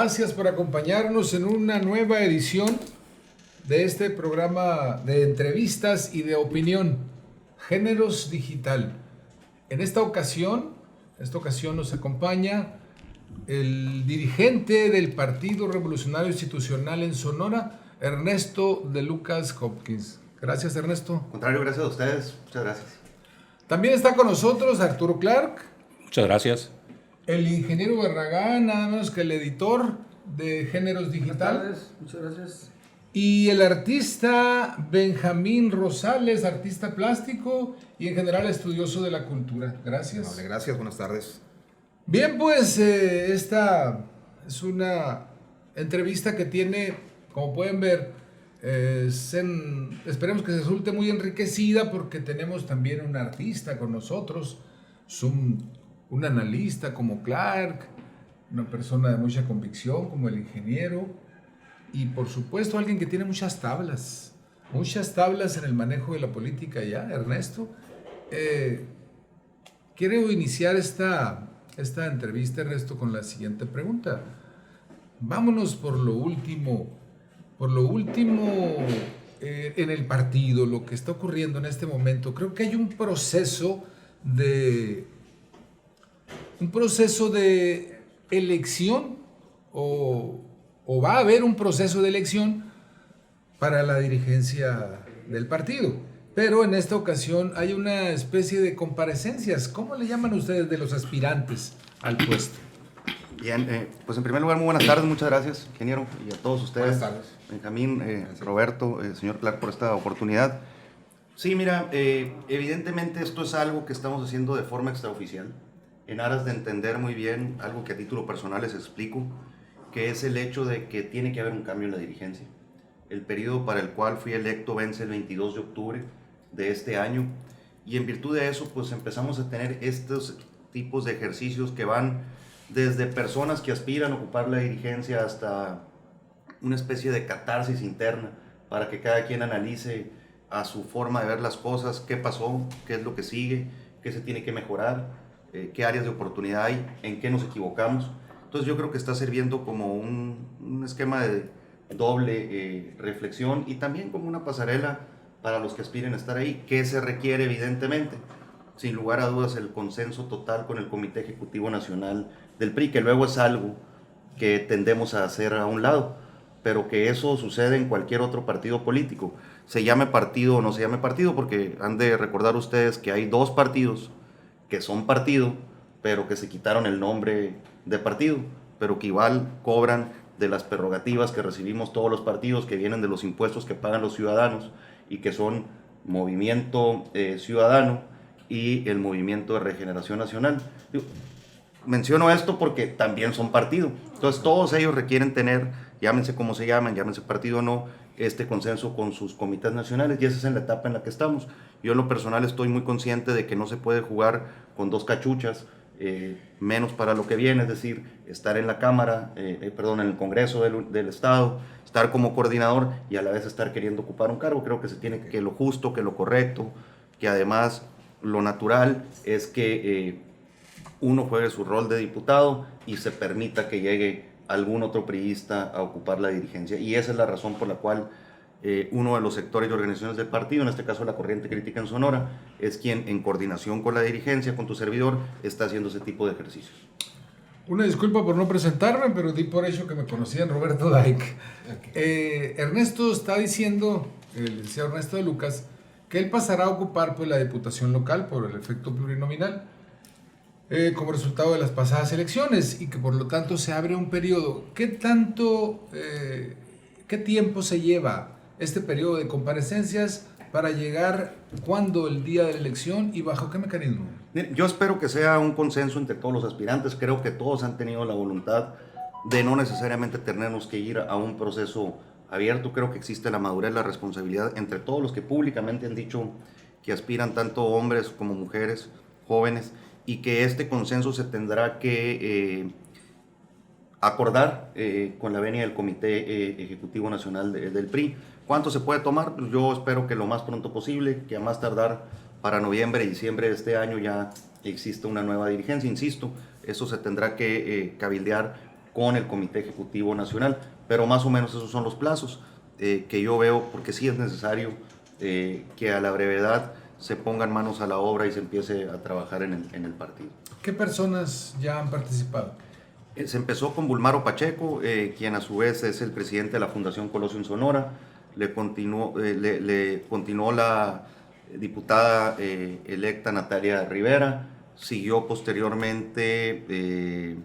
gracias por acompañarnos en una nueva edición de este programa de entrevistas y de opinión, Géneros Digital. En esta ocasión nos acompaña el dirigente del Partido Revolucionario Institucional en Sonora, Ernesto de Lucas Hopkins. Gracias, Ernesto. Al contrario, gracias a ustedes. Muchas gracias. También está con nosotros Arturo Clark. Muchas gracias. El ingeniero Barragán, nada menos que el editor de Géneros Digital. Buenas tardes, muchas gracias. Y el artista Benjamín Rosales, artista plástico y en general estudioso de la cultura. Gracias. Vale, gracias, buenas tardes. Bien, pues esta es una entrevista que tiene, como pueden ver, esperemos que se resulte muy enriquecida porque tenemos también un artista con nosotros, un analista como Clark, una persona de mucha convicción como el ingeniero y por supuesto alguien que tiene muchas tablas en el manejo de la política ya. Ernesto, quiero iniciar esta entrevista, Ernesto, con la siguiente pregunta. Vámonos por lo último en el partido, lo que está ocurriendo en este momento. Creo que hay un proceso de elección o va a haber un proceso de elección para la dirigencia del partido. Pero en esta ocasión hay una especie de comparecencias. ¿Cómo le llaman ustedes de los aspirantes al puesto? Bien, pues en primer lugar, muy buenas tardes, muchas gracias, ingeniero, y a todos ustedes. Buenas tardes. Benjamín, Roberto, señor Clark, por esta oportunidad. Sí, mira, evidentemente esto es algo que estamos haciendo de forma extraoficial, en aras de entender muy bien algo que a título personal les explico, que es el hecho de que tiene que haber un cambio en la dirigencia. El periodo para el cual fui electo vence el 22 de octubre de este año, y en virtud de eso, pues empezamos a tener estos tipos de ejercicios que van desde personas que aspiran a ocupar la dirigencia hasta una especie de catarsis interna para que cada quien analice a su forma de ver las cosas, qué pasó, qué es lo que sigue, qué se tiene que mejorar, qué áreas de oportunidad hay, en qué nos equivocamos. Entonces yo creo que está sirviendo como un esquema de doble reflexión y también como una pasarela para los que aspiren a estar ahí, que se requiere evidentemente, sin lugar a dudas, el consenso total con el Comité Ejecutivo Nacional del PRI, que luego es algo que tendemos a hacer a un lado, pero que eso sucede en cualquier otro partido político, se llame partido o no se llame partido, porque han de recordar ustedes que hay dos partidos que son partido, pero que se quitaron el nombre de partido, pero que igual cobran de las prerrogativas que recibimos todos los partidos, que vienen de los impuestos que pagan los ciudadanos y que son Movimiento Ciudadano y el Movimiento de Regeneración Nacional. Menciono esto porque también son partido. Entonces todos ellos requieren tener, llámense como se llaman, llámense partido o no, este consenso con sus comités nacionales, y esa es en la etapa en la que estamos. Yo en lo personal estoy muy consciente de que no se puede jugar con dos cachuchas, menos para lo que viene, es decir, estar en la Cámara, en el Congreso del Estado, estar como coordinador y a la vez estar queriendo ocupar un cargo. Creo que se tiene que lo justo, que lo correcto, que además lo natural es que uno juegue su rol de diputado y se permita que llegue algún otro priista a ocupar la dirigencia. Y esa es la razón por la cual uno de los sectores y organizaciones del partido, en este caso la Corriente Crítica en Sonora, es quien en coordinación con la dirigencia, con tu servidor, está haciendo ese tipo de ejercicios. Una disculpa por no presentarme, pero di por hecho que me conocían, Roberto Dijk. Ernesto está diciendo, el licenciado Ernesto de Lucas, que él pasará a ocupar pues, la diputación local por el efecto plurinominal como resultado de las pasadas elecciones y que por lo tanto se abre un periodo. ¿Qué tiempo se lleva este periodo de comparecencias para llegar cuándo el día de la elección y bajo qué mecanismo? Yo espero que sea un consenso entre todos los aspirantes. Creo que todos han tenido la voluntad de no necesariamente tenernos que ir a un proceso abierto. Creo que existe la madurez, la responsabilidad entre todos los que públicamente han dicho que aspiran, tanto hombres como mujeres, jóvenes, y que este consenso se tendrá que acordar con la venia del Comité Ejecutivo Nacional del PRI. ¿Cuánto se puede tomar? Pues yo espero que lo más pronto posible, que a más tardar para noviembre y diciembre de este año ya exista una nueva dirigencia. Insisto, eso se tendrá que cabildear con el Comité Ejecutivo Nacional, pero más o menos esos son los plazos que yo veo, porque sí es necesario que a la brevedad se pongan manos a la obra y se empiece a trabajar en el partido. ¿Qué personas ya han participado? Se empezó con Bulmaro Pacheco, quien a su vez es el presidente de la Fundación Colosio en Sonora. Le continuó la diputada electa Natalia Rivera. Siguió posteriormente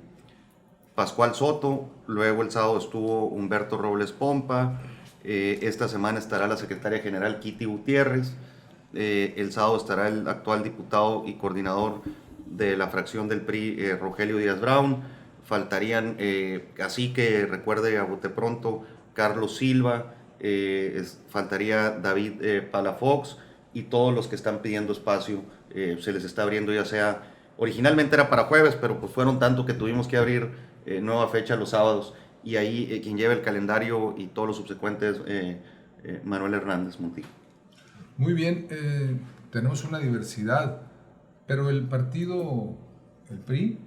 Pascual Soto. Luego el sábado estuvo Humberto Robles Pompa. Esta semana estará la secretaria general Kitty Gutiérrez. El sábado estará el actual diputado y coordinador de la fracción del PRI, Rogelio Díaz Brown. Faltarían, así que recuerde a bote pronto, Carlos Silva, faltaría David Palafox, y todos los que están pidiendo espacio se les está abriendo, ya sea, originalmente era para jueves, pero pues fueron tanto que tuvimos que abrir nueva fecha los sábados, y ahí quien lleva el calendario y todos los subsecuentes, Manuel Hernández Montijo. Muy bien, tenemos una diversidad, pero el partido, el PRI,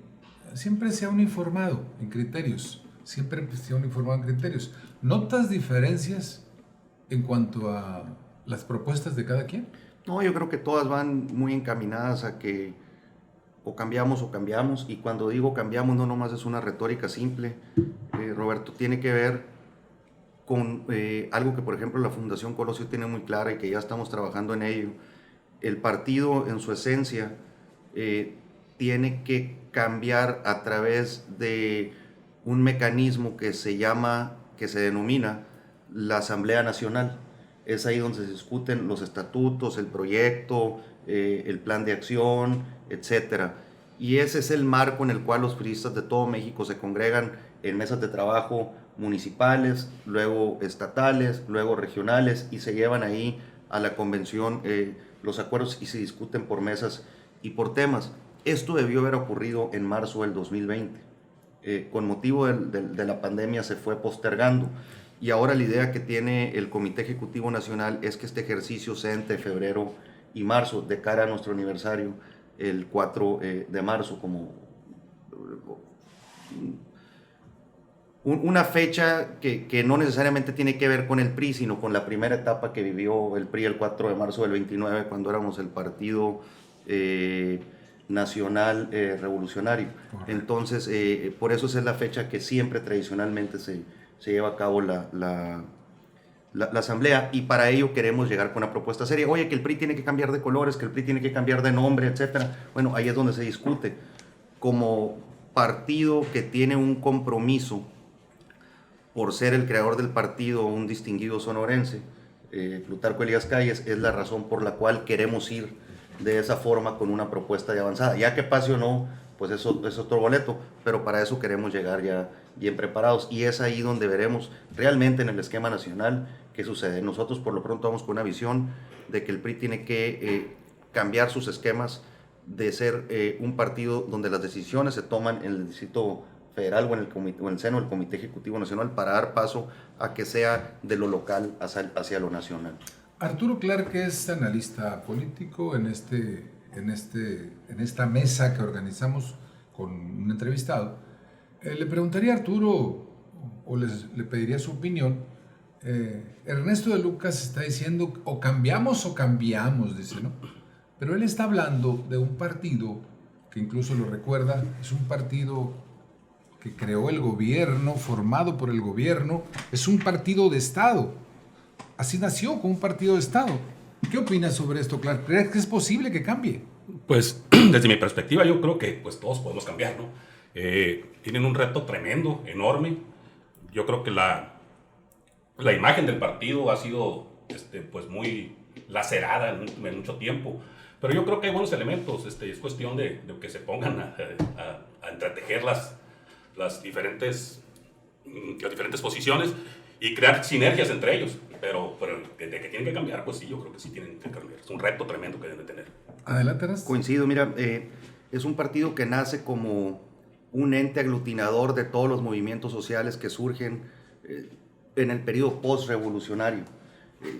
siempre se ha uniformado en criterios, ¿Notas diferencias en cuanto a las propuestas de cada quien? No, yo creo que todas van muy encaminadas a que o cambiamos, y cuando digo cambiamos no nomás es una retórica simple, Roberto, tiene que ver con algo que por ejemplo la Fundación Colosio tiene muy clara y que ya estamos trabajando en ello. El partido en su esencia tiene que cambiar a través de un mecanismo que se denomina la Asamblea Nacional. Es ahí donde se discuten los estatutos, el proyecto, el plan de acción, etc. Y ese es el marco en el cual los priistas de todo México se congregan en mesas de trabajo municipales, luego estatales, luego regionales, y se llevan ahí a la convención los acuerdos y se discuten por mesas y por temas. Esto debió haber ocurrido en marzo del 2020. Con motivo de la pandemia se fue postergando, y ahora la idea que tiene el Comité Ejecutivo Nacional es que este ejercicio sea entre febrero y marzo, de cara a nuestro aniversario, el 4 de marzo, como una fecha que no necesariamente tiene que ver con el PRI, sino con la primera etapa que vivió el PRI el 4 de marzo del 29, cuando éramos el partido nacional revolucionario. Entonces, por eso esa es la fecha que siempre tradicionalmente se lleva a cabo la asamblea, y para ello queremos llegar con una propuesta seria. Oye, que el PRI tiene que cambiar de colores, que el PRI tiene que cambiar de nombre, etcétera. Bueno, ahí es donde se discute. Como partido que tiene un compromiso por ser el creador del partido, un distinguido sonorense, Plutarco Elías Calles, es la razón por la cual queremos ir de esa forma con una propuesta de avanzada. Ya que pase o no, pues eso es otro boleto, pero para eso queremos llegar ya bien preparados, y es ahí donde veremos realmente en el esquema nacional qué sucede. Nosotros por lo pronto vamos con una visión de que el PRI tiene que cambiar sus esquemas de ser un partido donde las decisiones se toman en el Distrito Federal o en el seno del Comité Ejecutivo Nacional, para dar paso a que sea de lo local hacia lo nacional. Arturo Clark es analista político en esta mesa que organizamos con un entrevistado. Le preguntaría a Arturo, o le pediría su opinión. Ernesto de Lucas está diciendo o cambiamos, dice, ¿no? Pero él está hablando de un partido que incluso lo recuerda, es un partido que creó el gobierno, formado por el gobierno, es un partido de Estado. Así nació, como un partido de Estado. ¿Qué opinas sobre esto, Clark? ¿Crees que es posible que cambie? Pues, desde mi perspectiva, yo creo que pues, todos podemos cambiar, ¿no? Tienen un reto tremendo, enorme. Yo creo que la imagen del partido ha sido pues, muy lacerada en mucho tiempo. Pero yo creo que hay buenos elementos. Es cuestión de que se pongan a entretejer las diferentes posiciones y crear sinergias entre ellos. Pero de que tienen que cambiar, pues sí, yo creo que sí tienen que cambiar. Es un reto tremendo que deben de tener. Adelante, Aras. Coincido, mira, es un partido que nace como un ente aglutinador de todos los movimientos sociales que surgen en el periodo post-revolucionario.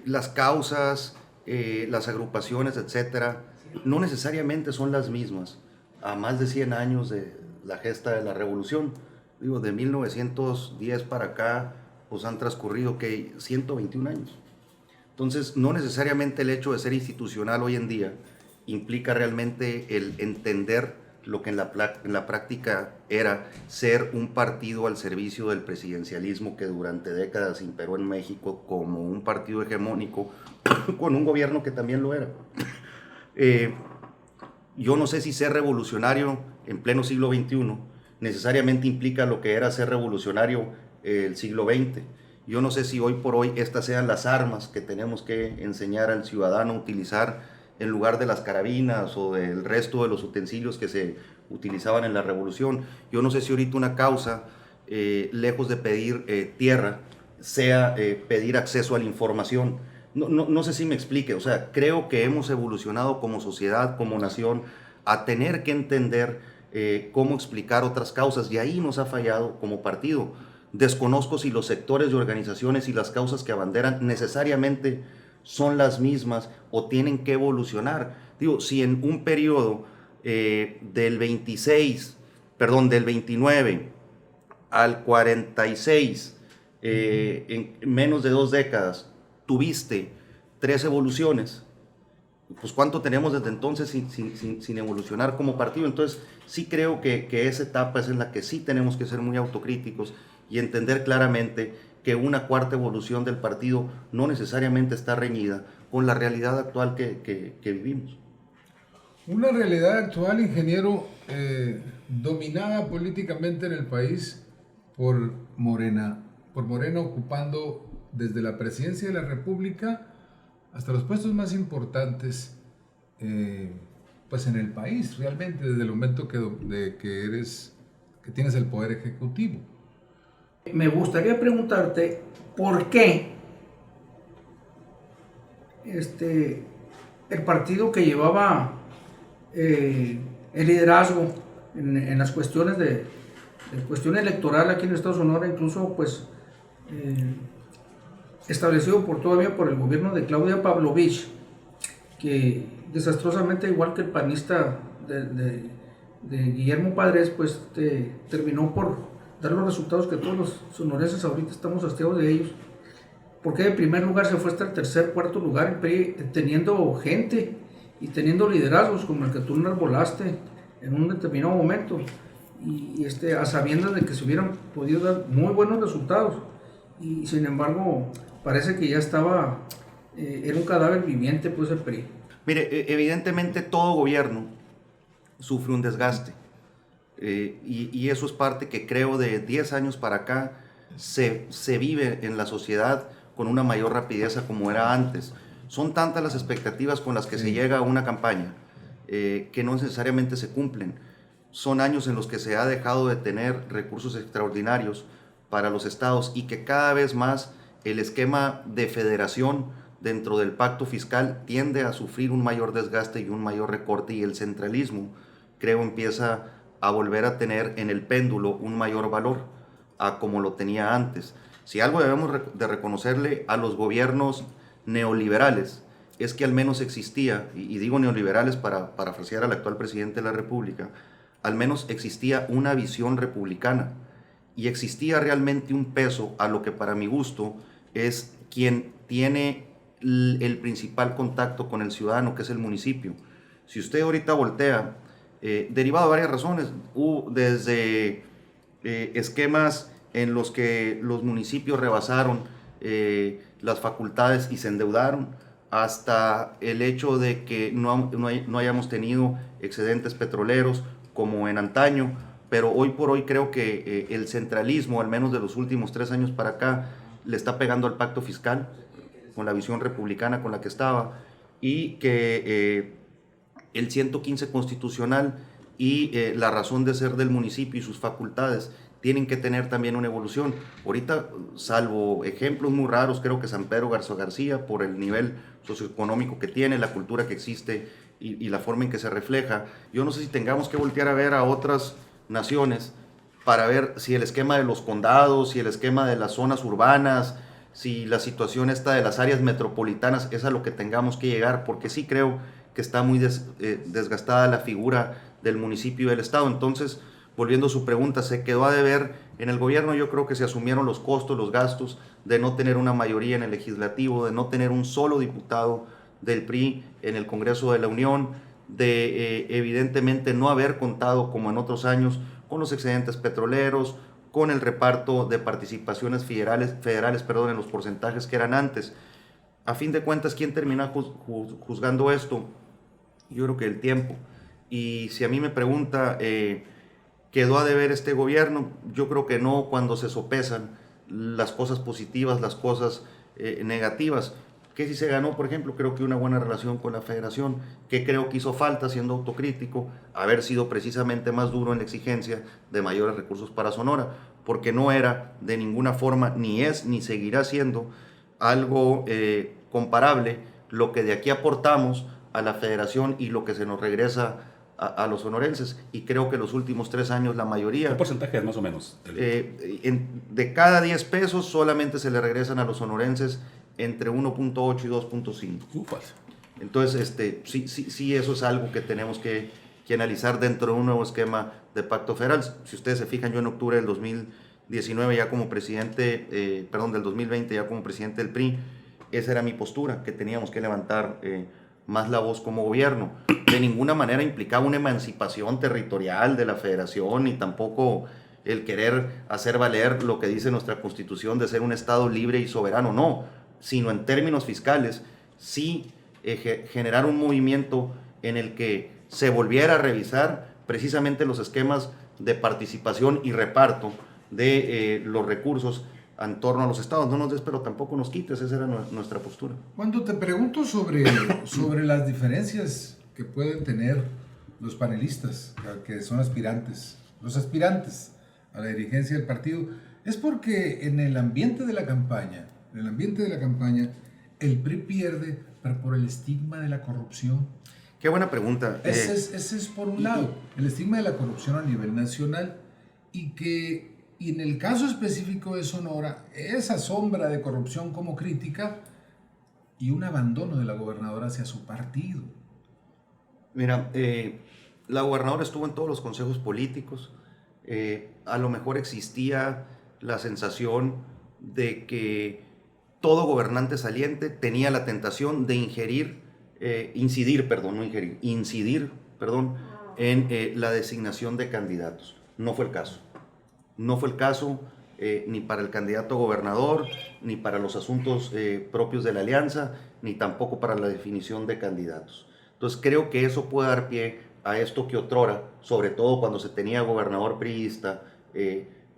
Las causas, las agrupaciones, etcétera, no necesariamente son las mismas. A más de 100 años de la gesta de la revolución, Digo, de 1910 para acá, pues han transcurrido que 121 años. Entonces, no necesariamente el hecho de ser institucional hoy en día implica realmente el entender lo que en la práctica era ser un partido al servicio del presidencialismo que durante décadas imperó en México como un partido hegemónico con un gobierno que también lo era. Yo no sé si ser revolucionario en pleno siglo XXI necesariamente implica lo que era ser revolucionario el siglo XX. Yo no sé si hoy por hoy estas sean las armas que tenemos que enseñar al ciudadano a utilizar en lugar de las carabinas o del resto de los utensilios que se utilizaban en la revolución. Yo no sé si ahorita una causa, lejos de pedir tierra, sea pedir acceso a la información. No sé si me explique, o sea, creo que hemos evolucionado como sociedad, como nación, a tener que entender cómo explicar otras causas, y ahí nos ha fallado como partido. Desconozco si los sectores de organizaciones y las causas que abanderan necesariamente son las mismas o tienen que evolucionar. Digo, si en un periodo del 29 al 46, en menos de 2 décadas, tuviste 3 evoluciones, pues ¿cuánto tenemos desde entonces sin evolucionar como partido? Entonces sí creo que esa etapa es en la que sí tenemos que ser muy autocríticos y entender claramente que una cuarta evolución del partido no necesariamente está reñida con la realidad actual que vivimos. Una realidad actual, ingeniero, dominada políticamente en el país por Morena ocupando desde la presidencia de la República hasta los puestos más importantes pues en el país, realmente, desde el momento que tienes el poder ejecutivo. Me gustaría preguntarte por qué el partido que llevaba el liderazgo en las cuestiones de cuestión electoral aquí en el Estado de Sonora, incluso pues establecido todavía por el gobierno de Claudia Pavlovich, que desastrosamente, igual que el panista de Guillermo Padres, pues terminó por dar los resultados que todos los sonorenses ahorita estamos hastiados de ellos. Porque de primer lugar se fue hasta el tercer, cuarto lugar, el PRI, teniendo gente y teniendo liderazgos como el que tú enarbolaste en un determinado momento, y a sabiendas de que se hubieran podido dar muy buenos resultados, y sin embargo parece que ya era un cadáver viviente pues el PRI. Mire, evidentemente todo gobierno sufre un desgaste, y eso es parte que creo de 10 años para acá se vive en la sociedad con una mayor rapidez a como era antes. Son tantas las expectativas con las que se llega a una campaña que no necesariamente se cumplen. Son años en los que se ha dejado de tener recursos extraordinarios para los estados, y que cada vez más el esquema de federación dentro del pacto fiscal tiende a sufrir un mayor desgaste y un mayor recorte, y el centralismo, creo, empieza a volver a tener en el péndulo un mayor valor a como lo tenía antes. Si algo debemos de reconocerle a los gobiernos neoliberales es que al menos existía, y digo neoliberales para parafrasear al actual presidente de la República, al menos existía una visión republicana, y existía realmente un peso a lo que para mi gusto es quien tiene el principal contacto con el ciudadano, que es el municipio. Si usted ahorita voltea, derivado de varias razones, desde esquemas en los que los municipios rebasaron las facultades y se endeudaron, hasta el hecho de que no hayamos tenido excedentes petroleros como en antaño, pero hoy por hoy creo que el centralismo, al menos de los últimos 3 años para acá, le está pegando al pacto fiscal, con la visión republicana con la que estaba, y que el 115 constitucional y la razón de ser del municipio y sus facultades tienen que tener también una evolución. Ahorita, salvo ejemplos muy raros, creo que San Pedro Garza por el nivel socioeconómico que tiene, la cultura que existe y la forma en que se refleja, yo no sé si tengamos que voltear a ver a otras naciones para ver si el esquema de los condados, si el esquema de las zonas urbanas, si la situación esta de las áreas metropolitanas es a lo que tengamos que llegar, porque sí creo que está muy desgastada la figura del municipio y del estado. Entonces, volviendo a su pregunta, se quedó a deber en el gobierno. Yo creo que se asumieron los costos, los gastos de no tener una mayoría en el legislativo, de no tener un solo diputado del PRI en el Congreso de la Unión, de evidentemente no haber contado como en otros años con los excedentes petroleros, con el reparto de participaciones federales, en los porcentajes que eran antes. A fin de cuentas, ¿quién termina juzgando esto? Yo creo que el tiempo. Y si a mí me pregunta, ¿quedó a deber este gobierno? Yo creo que no, cuando se sopesan las cosas positivas, las cosas negativas. ¿Qué si se ganó? Por ejemplo, creo que una buena relación con la federación, que creo que hizo falta, siendo autocrítico, haber sido precisamente más duro en la exigencia de mayores recursos para Sonora, porque no era de ninguna forma, ni es, ni seguirá siendo algo comparable lo que de aquí aportamos a la federación y lo que se nos regresa a los sonorenses. Y creo que los últimos 3 años la mayoría... ¿Qué porcentaje es más o menos? De cada 10 pesos solamente se le regresan a los sonorenses entre 1.8 y 2.5. Entonces, sí, eso es algo que tenemos que analizar dentro de un nuevo esquema de pacto federal. Si ustedes se fijan, yo en octubre del 2019 ya como presidente, del 2020 ya como presidente del PRI, esa era mi postura, que teníamos que levantar más la voz como gobierno. De ninguna manera implicaba una emancipación territorial de la federación, ni tampoco el querer hacer valer lo que dice nuestra Constitución de ser un Estado libre y soberano, no, sino en términos fiscales, sí generar un movimiento en el que se volviera a revisar precisamente los esquemas de participación y reparto de los recursos en torno a los estados. No nos des, pero tampoco nos quites, esa era nuestra postura. Cuando te pregunto sobre las diferencias que pueden tener los panelistas, que son los aspirantes a la dirigencia del partido, es porque en el ambiente de la campaña, el PRI pierde por el estigma de la corrupción. Qué buena pregunta. Ese es por un lado, el estigma de la corrupción a nivel nacional, y en el caso específico de Sonora, esa sombra de corrupción como crítica y un abandono de la gobernadora hacia su partido. Mira, la gobernadora estuvo en todos los consejos políticos. A lo mejor existía la sensación de que todo gobernante saliente tenía la tentación de incidir en la designación de candidatos. No fue el caso. No fue el caso ni para el candidato a gobernador, ni para los asuntos propios de la alianza, ni tampoco para la definición de candidatos. Entonces creo que eso puede dar pie a esto que otrora, sobre todo cuando se tenía gobernador priista,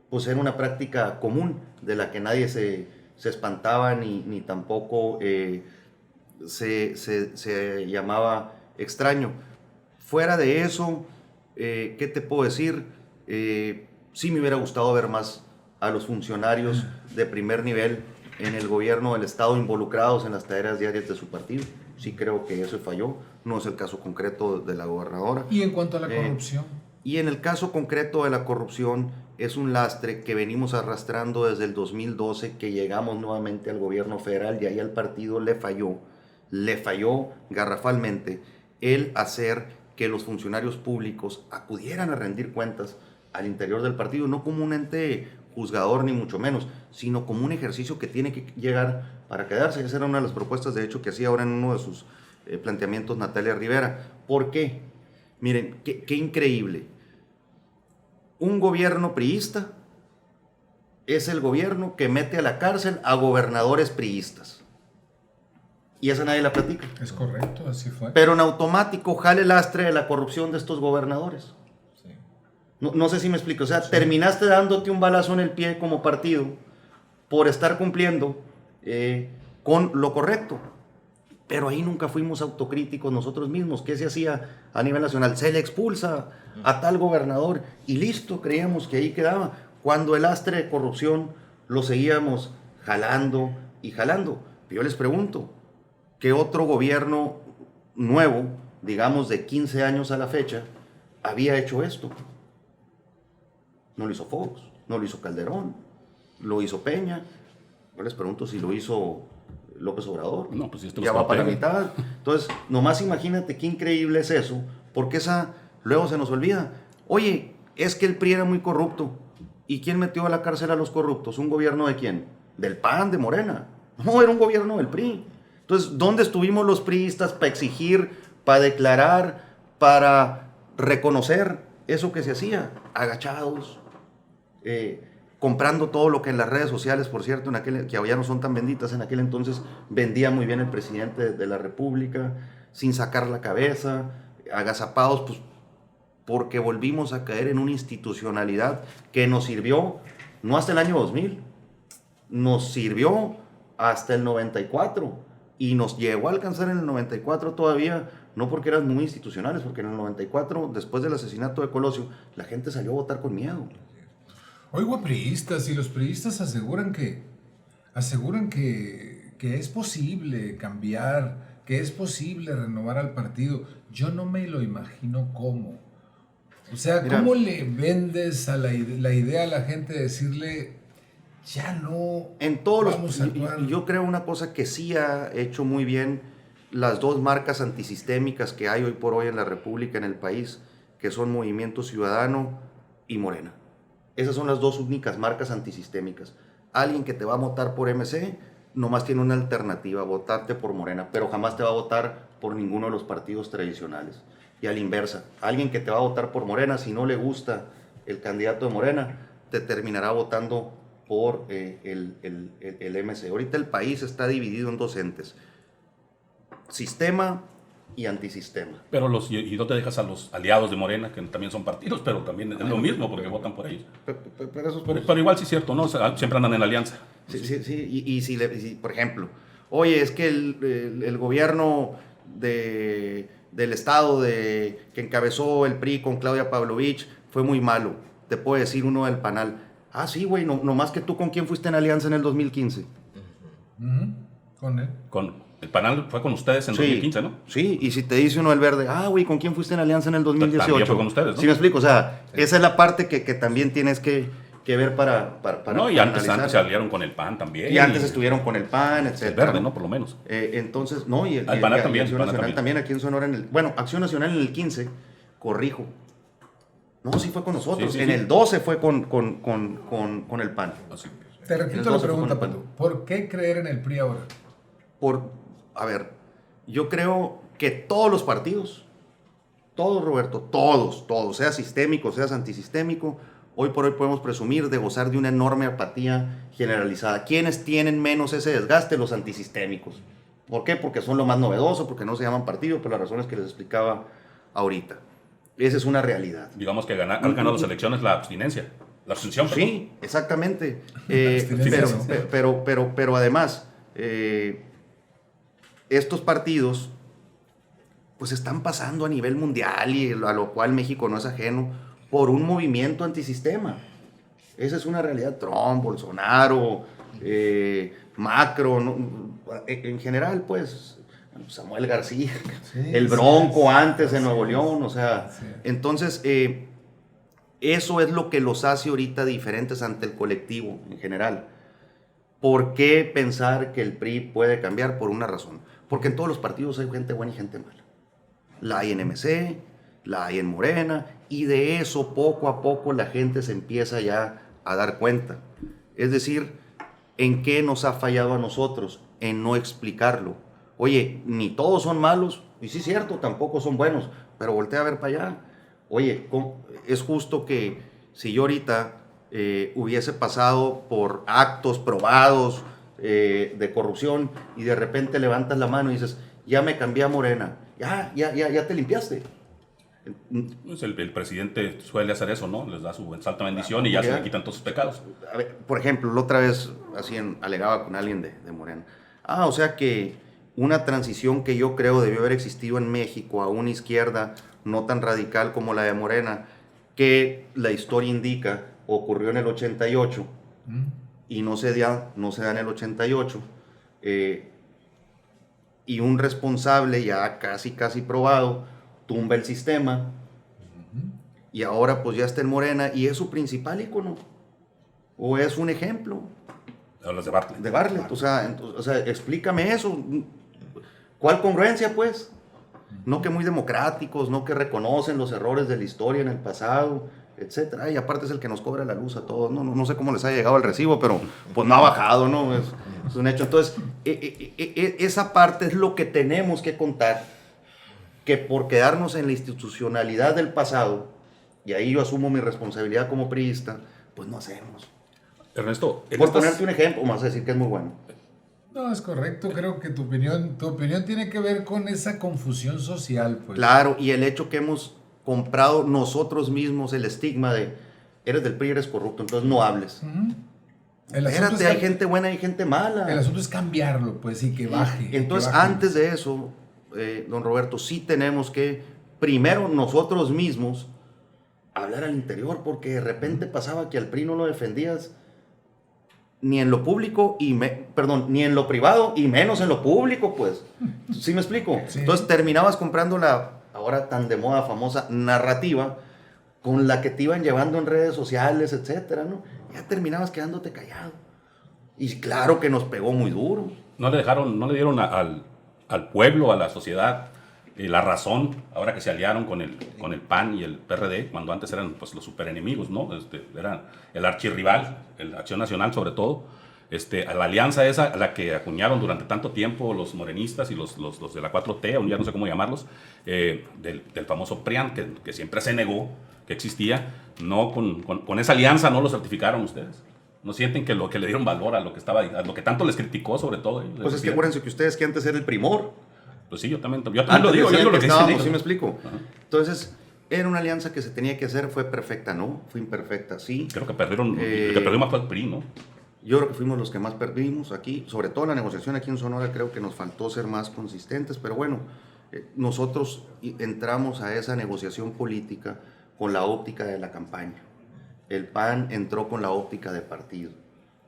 pues era una práctica común de la que nadie se espantaba ni tampoco se llamaba extraño. Fuera de eso, ¿qué te puedo decir? Sí me hubiera gustado ver más a los funcionarios de primer nivel en el gobierno del estado involucrados en las tareas diarias de su partido. Sí creo que eso falló, no es el caso concreto de la gobernadora. ¿Y en cuanto a la corrupción? Y en el caso concreto de la corrupción, es un lastre que venimos arrastrando desde el 2012, que llegamos nuevamente al gobierno federal, y ahí al partido le falló garrafalmente el hacer que los funcionarios públicos acudieran a rendir cuentas al interior del partido, no como un ente juzgador ni mucho menos, sino como un ejercicio que tiene que llegar para quedarse. Esa era una de las propuestas, de hecho, que hacía ahora en uno de sus planteamientos Natalia Rivera. ¿Por qué? Miren, qué increíble. Un gobierno priista es el gobierno que mete a la cárcel a gobernadores priistas. Y esa nadie la platica. Es correcto, así fue. Pero en automático jale el lastre de la corrupción de estos gobernadores. Sí. No sé si me explico. O sea, sí. Terminaste dándote un balazo en el pie como partido por estar cumpliendo con lo correcto. Pero ahí nunca fuimos autocríticos nosotros mismos. ¿Qué se hacía a nivel nacional? Se le expulsa a tal gobernador y listo, creíamos que ahí quedaba. Cuando el lastre de corrupción lo seguíamos jalando y jalando. Yo les pregunto, ¿qué otro gobierno nuevo, digamos de 15 años a la fecha, había hecho esto? No lo hizo Fox, no lo hizo Calderón, lo hizo Peña. Yo les pregunto si lo hizo López Obrador. No, pues esto ya va para la mitad. Entonces, nomás imagínate qué increíble es eso, porque esa luego se nos olvida. Oye, es que el PRI era muy corrupto. ¿Y quién metió a la cárcel a los corruptos? ¿Un gobierno de quién? Del PAN, de Morena. No, era un gobierno del PRI. Entonces, ¿dónde estuvimos los priistas para exigir, para declarar, para reconocer eso que se hacía? Agachados, comprando todo lo que en las redes sociales, por cierto, que ya no son tan benditas, en aquel entonces vendía muy bien el presidente de la República, sin sacar la cabeza, agazapados, pues porque volvimos a caer en una institucionalidad que nos sirvió, no hasta el año 2000, nos sirvió hasta el 94 y nos llegó a alcanzar en el 94 todavía, no porque eran muy institucionales, porque en el 94, después del asesinato de Colosio, la gente salió a votar con miedo. Oigo a priistas y los priistas aseguran que es posible cambiar, que es posible renovar al partido. Yo no me lo imagino cómo. O sea, Mira, ¿cómo le vendes a la idea a la gente de decirle, ya no en todos vamos a actuar? yo creo una cosa que sí ha hecho muy bien las dos marcas antisistémicas que hay hoy por hoy en la República, en el país, que son Movimiento Ciudadano y Morena. Esas son las dos únicas marcas antisistémicas. Alguien que te va a votar por MC nomás tiene una alternativa, votarte por Morena, pero jamás te va a votar por ninguno de los partidos tradicionales. Y a la inversa, alguien que te va a votar por Morena, si no le gusta el candidato de Morena, te terminará votando por el MC. Ahorita el país está dividido en dos entes, sistema y antisistema. Pero y no te dejas a los aliados de Morena, que también son partidos, pero también es lo mismo, porque votan por ellos. Pero igual sí es cierto, ¿no? O sea, siempre andan en alianza. Sí. Y si, por ejemplo, oye, es que el gobierno del estado que encabezó el PRI con Claudia Pavlovich fue muy malo, te puede decir uno del panal. Ah, sí, güey, no más que tú, ¿con quién fuiste en alianza en el 2015? Con él. El panel fue con ustedes en 2015, ¿no? Sí, y si te dice uno del verde, güey, ¿con quién fuiste en alianza en el 2018? También fue con ustedes, ¿no? Sí, me explico, o sea, esa es la parte que también tienes que ver para no, y para antes se aliaron con el PAN también. Y antes estuvieron con el PAN, etc. El verde, ¿no? Por lo menos. Entonces, no, y el PAN también. Acción Nacional también, aquí en Sonora, Acción Nacional en el 15, corrijo. No, sí fue con nosotros. Sí. El 12 fue con el PAN. Así. Te repito la pregunta, Pato. ¿Por qué creer en el PRI ahora? A ver, yo creo que todos los partidos, todos, Roberto, todos, sea sistémico, seas antisistémico, hoy por hoy podemos presumir de gozar de una enorme apatía generalizada. ¿Quiénes tienen menos ese desgaste? Los antisistémicos. ¿Por qué? Porque son lo más novedoso, porque no se llaman partido, por las razones que les explicaba ahorita. Esa es una realidad. Digamos que han ganado las elecciones la abstinencia. La abstención. Sí, exactamente. Abstinencia, pero además, estos partidos pues están pasando a nivel mundial, y a lo cual México no es ajeno, por un movimiento antisistema. Esa es una realidad. Trump, Bolsonaro, Macron, en general, pues, Samuel García, el Bronco antes en Nuevo León, o sea, entonces, eso es lo que los hace ahorita diferentes ante el colectivo en general. ¿Por qué pensar que el PRI puede cambiar? Por una razón. Porque en todos los partidos hay gente buena y gente mala. La hay en MC, la hay en Morena, y de eso poco a poco la gente se empieza ya a dar cuenta. Es decir, ¿en qué nos ha fallado a nosotros? En no explicarlo. Oye, ni todos son malos, y sí es cierto, tampoco son buenos, pero voltea a ver para allá. Oye, es justo que si yo ahorita hubiese pasado por actos probados de corrupción y de repente levantas la mano y dices, ya me cambié a Morena, ya te limpiaste. Pues el presidente suele hacer eso, ¿no? Les da su santa bendición y ya se le quitan todos sus pecados. A ver, por ejemplo, la otra vez alegaba con alguien de Morena. O sea que una transición que yo creo debió haber existido en México a una izquierda no tan radical como la de Morena, que la historia indica ocurrió en el 88 y no se da en el 88, y un responsable ya casi probado tumba el sistema y ahora pues ya está en Morena y es su principal ícono o es un ejemplo. Hablas de Bartlett. De Bartlett, o sea, explícame eso. ¿Cuál congruencia, pues? No que muy democráticos, no que reconocen los errores de la historia en el pasado, etcétera. Y aparte es el que nos cobra la luz a todos. No sé cómo les ha llegado el recibo, pero pues no ha bajado, ¿no? Es un hecho. Entonces, esa parte es lo que tenemos que contar, que por quedarnos en la institucionalidad del pasado, y ahí yo asumo mi responsabilidad como priista, pues no hacemos. Ernesto, Por ponerte un ejemplo, vamos a decir que es muy bueno. No, es correcto. Creo que tu opinión tiene que ver con esa confusión social, pues. Claro, y el hecho que hemos comprado nosotros mismos el estigma de eres del PRI, eres corrupto, entonces no hables. Espérate, hay gente buena y gente mala. El asunto es cambiarlo, pues, y que baje. Entonces, que baje. antes de eso, don Roberto, sí tenemos que, primero nosotros mismos, hablar al interior, porque de repente pasaba que al PRI no lo defendías ni en lo público, ni en lo privado, y menos en lo público, pues. ¿Sí me explico? Sí. Entonces terminabas comprando la, ahora tan de moda, famosa narrativa, con la que te iban llevando en redes sociales, etcétera, ¿no? Ya terminabas quedándote callado. Y claro que nos pegó muy duro. No le dieron al pueblo, a la sociedad, la razón, ahora que se aliaron con el PAN y el PRD, cuando antes eran pues los superenemigos, ¿no? Era el archirrival, la Acción Nacional sobre todo, a la alianza esa, a la que acuñaron durante tanto tiempo los morenistas y los de la 4T, o ya no sé cómo llamarlos, del famoso PRIAN, que siempre se negó que existía. No, con esa alianza no lo certificaron ustedes. ¿No sienten que lo que le dieron valor a lo que tanto les criticó, sobre todo? Pues es que acuérdense que ustedes que antes era el primor. Pues sí, yo también lo digo, yo digo lo que dicen ellos. ¿Sí me explico? Ajá. Entonces, era una alianza que se tenía que hacer, fue perfecta, ¿no? Fue imperfecta, sí. Creo que perdieron, el que perdió más fue el PRI, ¿no? Yo creo que fuimos los que más perdimos aquí, sobre todo la negociación aquí en Sonora, creo que nos faltó ser más consistentes, pero bueno, nosotros entramos a esa negociación política con la óptica de la campaña. El PAN entró con la óptica de partido,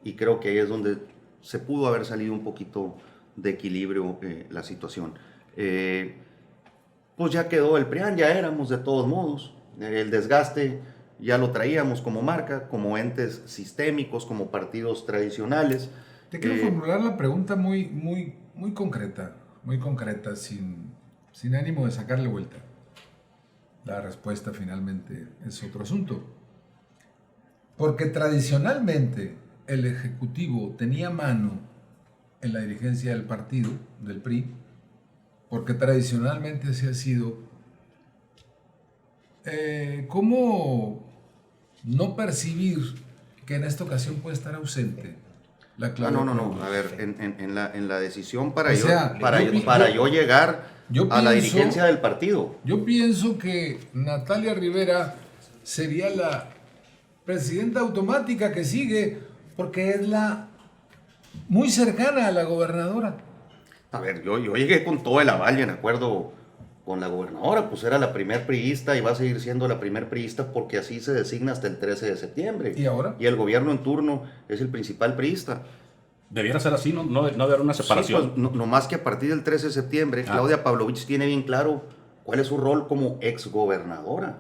y creo que ahí es donde se pudo haber salido un poquito de equilibrio la situación. Pues ya quedó el PRIAN, ya éramos de todos modos, el desgaste ya lo traíamos como marca, como entes sistémicos, como partidos tradicionales. Te quiero formular la pregunta muy concreta, sin ánimo de sacarle vuelta. La respuesta finalmente es otro asunto. Porque tradicionalmente el Ejecutivo tenía mano en la dirigencia del partido, del PRI, porque tradicionalmente así ha sido. ¿Cómo no percibir que en esta ocasión puede estar ausente la clave? No. A ver, en la decisión para yo llegar a la dirigencia del partido. Yo pienso que Natalia Rivera sería la presidenta automática que sigue, porque es la muy cercana a la gobernadora. A ver, yo llegué con todo el aval y en acuerdo con la gobernadora, pues era la primer priista y va a seguir siendo la primer priista porque así se designa hasta el 13 de septiembre. ¿Y ahora? Y el gobierno en turno es el principal priista. Debiera ser así, no haber una separación. Sí, pues, no más que a partir del 13 de septiembre, Claudia Pavlovich tiene bien claro cuál es su rol como exgobernadora.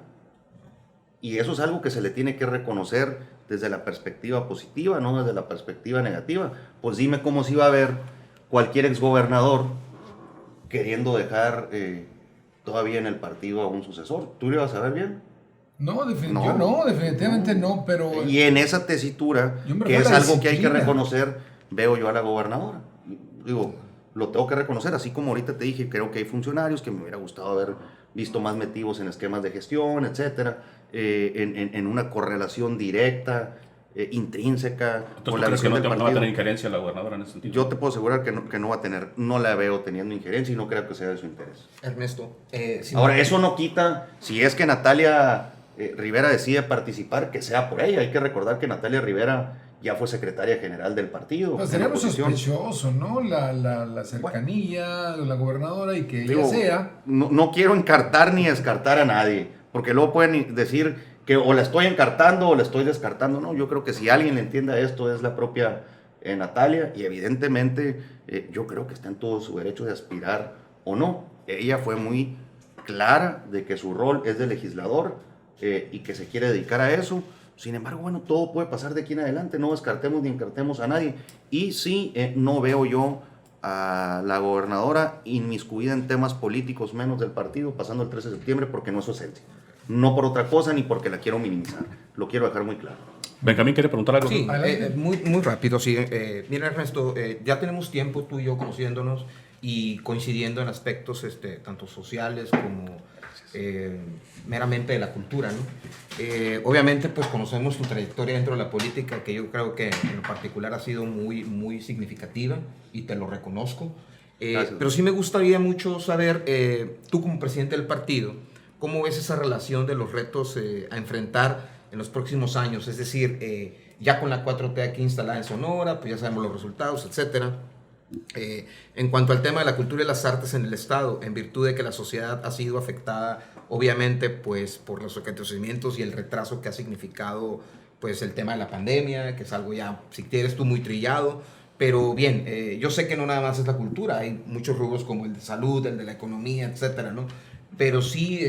Y eso es algo que se le tiene que reconocer desde la perspectiva positiva, no desde la perspectiva negativa. Pues dime cómo se iba a ver cualquier exgobernador queriendo dejar todavía en el partido a un sucesor. ¿Tú lo ibas a ver bien? No, definitivamente no, pero... Y en esa tesitura, que es algo que hay que reconocer, veo yo a la gobernadora. Digo, lo tengo que reconocer, así como ahorita te dije, creo que hay funcionarios que me hubiera gustado haber visto más metidos en esquemas de gestión, etcétera, en una correlación directa, intrínseca. ¿Tú crees que no va a tener injerencia la gobernadora en ese sentido? Yo te puedo asegurar que no va a tener, no la veo teniendo injerencia y no creo que sea de su interés. Ernesto, ahora, eso no quita, si es que Natalia Rivera decide participar, que sea por ella. Hay que recordar que Natalia Rivera ya fue secretaria general del partido. Pues sería muy sospechoso, ¿no? La cercanía de la gobernadora y que ella sea. No quiero encartar ni descartar a nadie, porque luego pueden decir que o la estoy encartando o la estoy descartando. No, yo creo que si alguien le entienda esto es la propia Natalia, y evidentemente yo creo que está en todo su derecho de aspirar o no. Ella fue muy clara de que su rol es de legislador y que se quiere dedicar a eso. Sin embargo, bueno, todo puede pasar de aquí en adelante, no descartemos ni encartemos a nadie. Y sí, no veo yo a la gobernadora inmiscuida en temas políticos menos del partido pasando el 13 de septiembre, porque no es su esencia. no por otra cosa ni porque la quiero minimizar. Lo quiero dejar muy claro. Benjamín, ¿quiere preguntar algo? Sí, Adelante. muy rápido, sí. Mira, Ernesto, ya tenemos tiempo tú y yo conociéndonos y coincidiendo en aspectos tanto sociales como meramente de la cultura, ¿no? Obviamente, pues conocemos tu trayectoria dentro de la política, que yo creo que en lo particular ha sido muy, muy significativa y te lo reconozco. Pero sí me gustaría mucho saber, tú como presidente del partido, ¿cómo ves esa relación de los retos a enfrentar en los próximos años? Es decir, ya con la 4T aquí instalada en Sonora, pues ya sabemos los resultados, etcétera. En cuanto al tema de la cultura y las artes en el Estado, en virtud de que la sociedad ha sido afectada, obviamente, pues por los acontecimientos y el retraso que ha significado pues el tema de la pandemia, que es algo ya, si quieres tú, muy trillado. Pero bien, yo sé que no nada más es la cultura, hay muchos rubros como el de salud, el de la economía, etcétera, ¿no? Pero sí,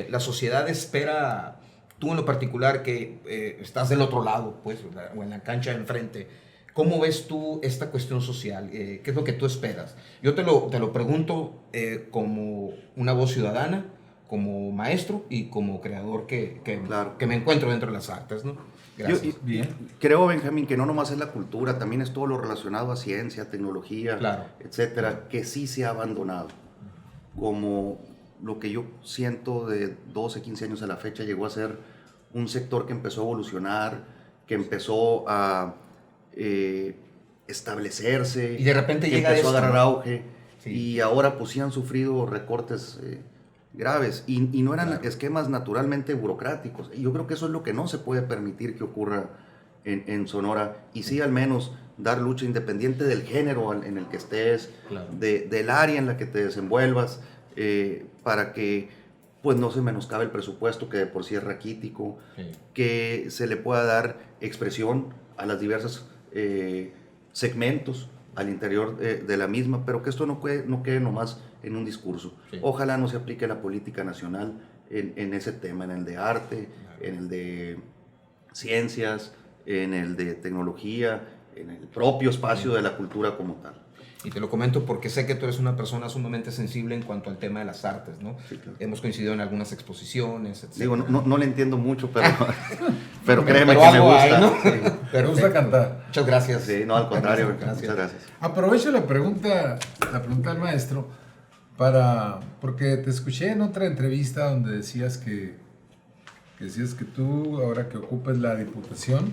la sociedad espera, tú en lo particular, que estás del otro lado, pues, o en la cancha de enfrente. ¿Cómo ves tú esta cuestión social? ¿Qué es lo que tú esperas? Yo te lo pregunto como una voz ciudadana, como maestro y como creador Claro. que me encuentro dentro de las artes, ¿no? Gracias. Bien. Creo, Benjamín, que no nomás es la cultura, también es todo lo relacionado a ciencia, tecnología, Claro. etcétera, que sí se ha abandonado. Como lo que yo siento de 12, 15 años a la fecha llegó a ser un sector que empezó a evolucionar, que empezó a establecerse, Y de repente que llega empezó esto, a agarrar ¿no? auge, Sí. y ahora pues sí han sufrido recortes graves, y no eran esquemas naturalmente burocráticos. Y yo creo que eso es lo que no se puede permitir que ocurra en Sonora, y sí al menos dar lucha independiente del género en el que estés, Claro. del área en la que te desenvuelvas, para que pues no se menoscabe el presupuesto, que de por sí es raquítico, Sí. que se le pueda dar expresión a las diversas segmentos al interior de la misma, pero que esto no quede nomás en un discurso. Sí. Ojalá no se aplique la política nacional en ese tema, en el de arte, en el de ciencias, en el de tecnología, en el propio espacio de la cultura como tal. Y te lo comento porque sé que tú eres una persona sumamente sensible en cuanto al tema de las artes, ¿no? Sí, claro. Hemos coincidido en algunas exposiciones, etc. Digo, no le entiendo mucho, pero créeme Pero que me algo gusta. hay, ¿no? Sí. Me gusta Perfecto. cantar. Muchas gracias. Sí, no, al contrario, Gracias. muchas gracias. Aprovecho la pregunta del maestro porque te escuché en otra entrevista donde decías que tú, ahora que ocupes la diputación,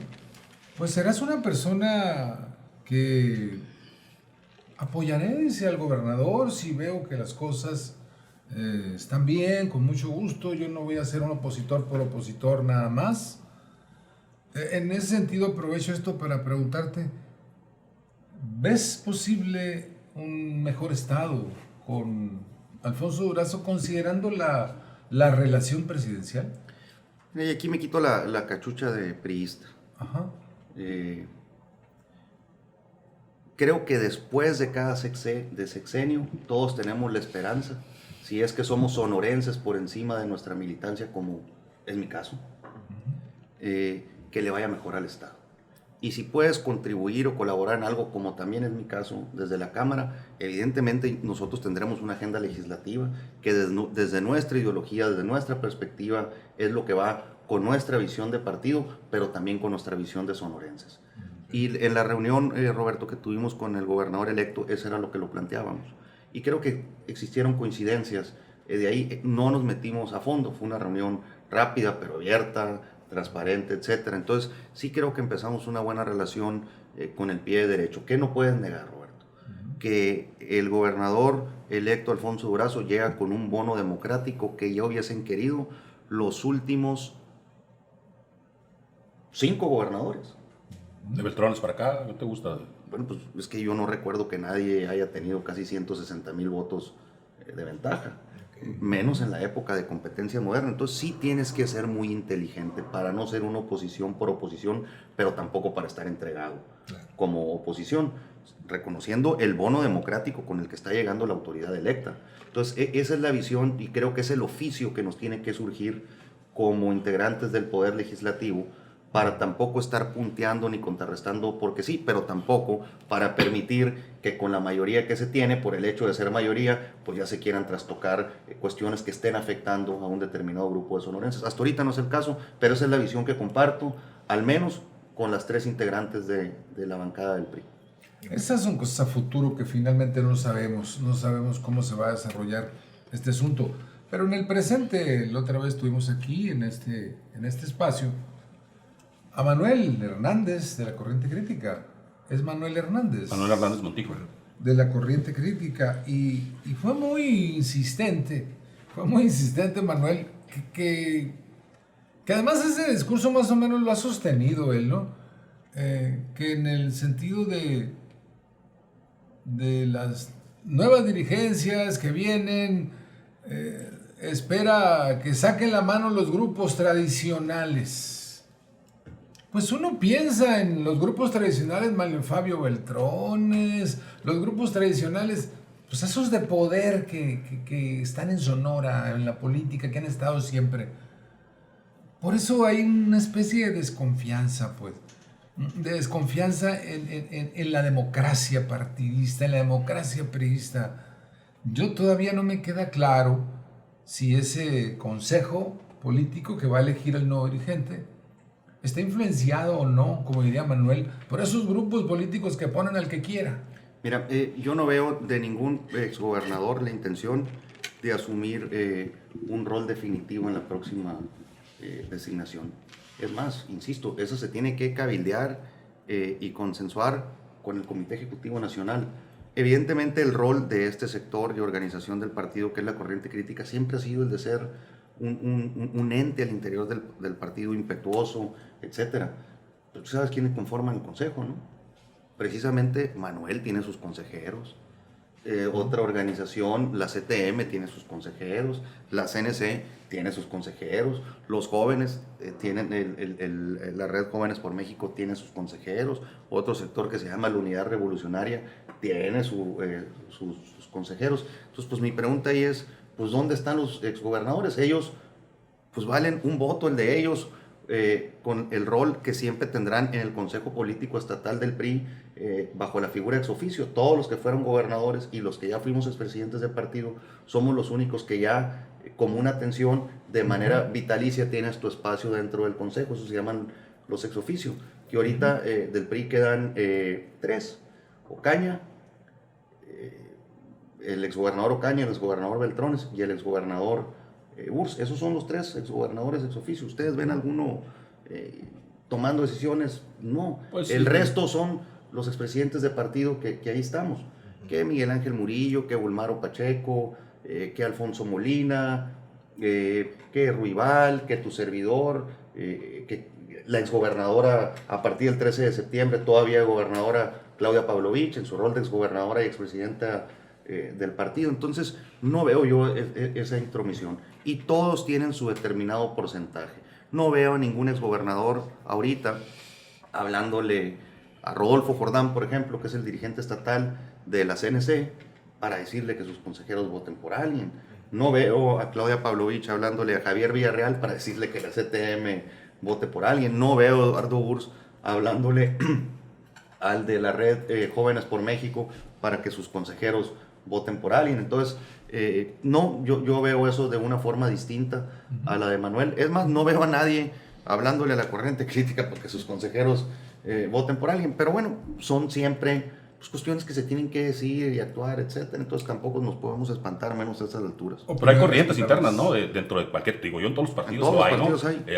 pues serás una persona que apoyaré, dice, al gobernador si veo que las cosas están bien, con mucho gusto. Yo no voy a ser un opositor por opositor nada más. En ese sentido aprovecho esto para preguntarte, ¿ves posible un mejor estado con Alfonso Durazo considerando la relación presidencial? Y aquí me quito la cachucha de priista. Ajá. Creo que después de cada sexenio todos tenemos la esperanza, si es que somos sonorenses por encima de nuestra militancia, como es mi caso, que le vaya mejor al Estado. Y si puedes contribuir o colaborar en algo, como también es mi caso, desde la Cámara, evidentemente nosotros tendremos una agenda legislativa que desde nuestra ideología, desde nuestra perspectiva, es lo que va con nuestra visión de partido, pero también con nuestra visión de sonorenses. Y en la reunión, Roberto, que tuvimos con el gobernador electo, eso era lo que lo planteábamos. Y creo que existieron coincidencias. De ahí no nos metimos a fondo. Fue una reunión rápida, pero abierta, transparente, etc. Entonces, sí creo que empezamos una buena relación con el pie derecho. ¿Qué no puedes negar, Roberto? Que el gobernador electo, Alfonso Durazo, llega con un bono democrático que ya hubiesen querido los últimos 5 gobernadores. De Beltrones para acá, ¿no te gusta? Bueno, pues es que yo no recuerdo que nadie haya tenido casi 160,000 votos de ventaja, menos en la época de competencia moderna. Entonces sí tienes que ser muy inteligente para no ser una oposición por oposición, pero tampoco para estar entregado como oposición, reconociendo el bono democrático con el que está llegando la autoridad electa. Entonces esa es la visión, y creo que es el oficio que nos tiene que surgir como integrantes del Poder Legislativo, para tampoco estar punteando ni contrarrestando porque sí, pero tampoco para permitir que con la mayoría que se tiene, por el hecho de ser mayoría, pues ya se quieran trastocar cuestiones que estén afectando a un determinado grupo de sonorenses. Hasta ahorita no es el caso, pero esa es la visión que comparto, al menos con las 3 integrantes de la bancada del PRI. Esas son cosas a futuro que finalmente no sabemos cómo se va a desarrollar este asunto. Pero en el presente, la otra vez estuvimos aquí, en este espacio, a Manuel Hernández de la Corriente Crítica. Es Manuel Hernández. Manuel Hernández Montijo. De la Corriente Crítica. Y fue muy insistente Manuel, que además ese discurso más o menos lo ha sostenido él, ¿no? Que en el sentido de las nuevas dirigencias que vienen, espera que saquen la mano los grupos tradicionales. Pues uno piensa en los grupos tradicionales, Mario Fabio Beltrones, los grupos tradicionales, pues esos de poder que están en Sonora, en la política, que han estado siempre. Por eso hay una especie de desconfianza, pues, de desconfianza en la democracia partidista, en la democracia priista. Yo todavía no me queda claro si ese consejo político que va a elegir el nuevo dirigente está influenciado o no, como diría Manuel, por esos grupos políticos que ponen al que quiera. Mira, yo no veo de ningún exgobernador la intención de asumir un rol definitivo en la próxima designación. Es más, insisto, eso se tiene que cabildear y consensuar con el Comité Ejecutivo Nacional. Evidentemente el rol de este sector de organización del partido, que es la Corriente Crítica, siempre ha sido el de ser un ente al interior del partido impetuoso, etc. Pero tú sabes quiénes conforman el consejo, ¿no? Precisamente Manuel tiene sus consejeros, otra organización, la CTM, tiene sus consejeros, la CNC tiene sus consejeros, los jóvenes tienen, la Red Jóvenes por México tiene sus consejeros, otro sector que se llama la Unidad Revolucionaria tiene sus consejeros. Entonces, pues mi pregunta ahí es, pues ¿dónde están los exgobernadores? Ellos, pues valen un voto el de ellos, con el rol que siempre tendrán en el Consejo Político Estatal del PRI, bajo la figura ex oficio. Todos los que fueron gobernadores y los que ya fuimos expresidentes del partido, somos los únicos que ya, como una atención de manera vitalicia, tienes tu espacio dentro del Consejo. Eso se llaman los ex oficio, que ahorita del PRI quedan 3, Ocaña, el exgobernador Ocaña, el exgobernador Beltrones y el exgobernador Urs. Esos son los 3 exgobernadores ex oficio. ¿Ustedes ven alguno tomando decisiones? No. Pues el resto son los expresidentes de partido que ahí estamos. Que Miguel Ángel Murillo, que Bulmaro Pacheco, que Alfonso Molina, que Ruibal, que tu servidor, que la exgobernadora a partir del 13 de septiembre, todavía gobernadora Claudia Pavlovich, en su rol de exgobernadora y expresidenta del partido. Entonces no veo yo esa intromisión, y todos tienen su determinado porcentaje. No veo a ningún exgobernador ahorita hablándole a Rodolfo Jordán, por ejemplo, que es el dirigente estatal de la CNC, para decirle que sus consejeros voten por alguien. No veo a Claudia Pavlovich hablándole a Javier Villarreal para decirle que la CTM vote por alguien. No veo a Eduardo Urs hablándole al de la Red Jóvenes por México para que sus consejeros voten por alguien. Entonces, no, yo veo eso de una forma distinta a la de Manuel. Es más, no veo a nadie hablándole a la Corriente Crítica porque sus consejeros voten por alguien. Pero bueno, son siempre pues, cuestiones que se tienen que decir y actuar, etcétera. Entonces tampoco nos podemos espantar, menos a estas alturas. Pero hay corrientes internas, ¿no? Dentro de cualquier, digo, yo en todos los partidos lo hay, ¿no?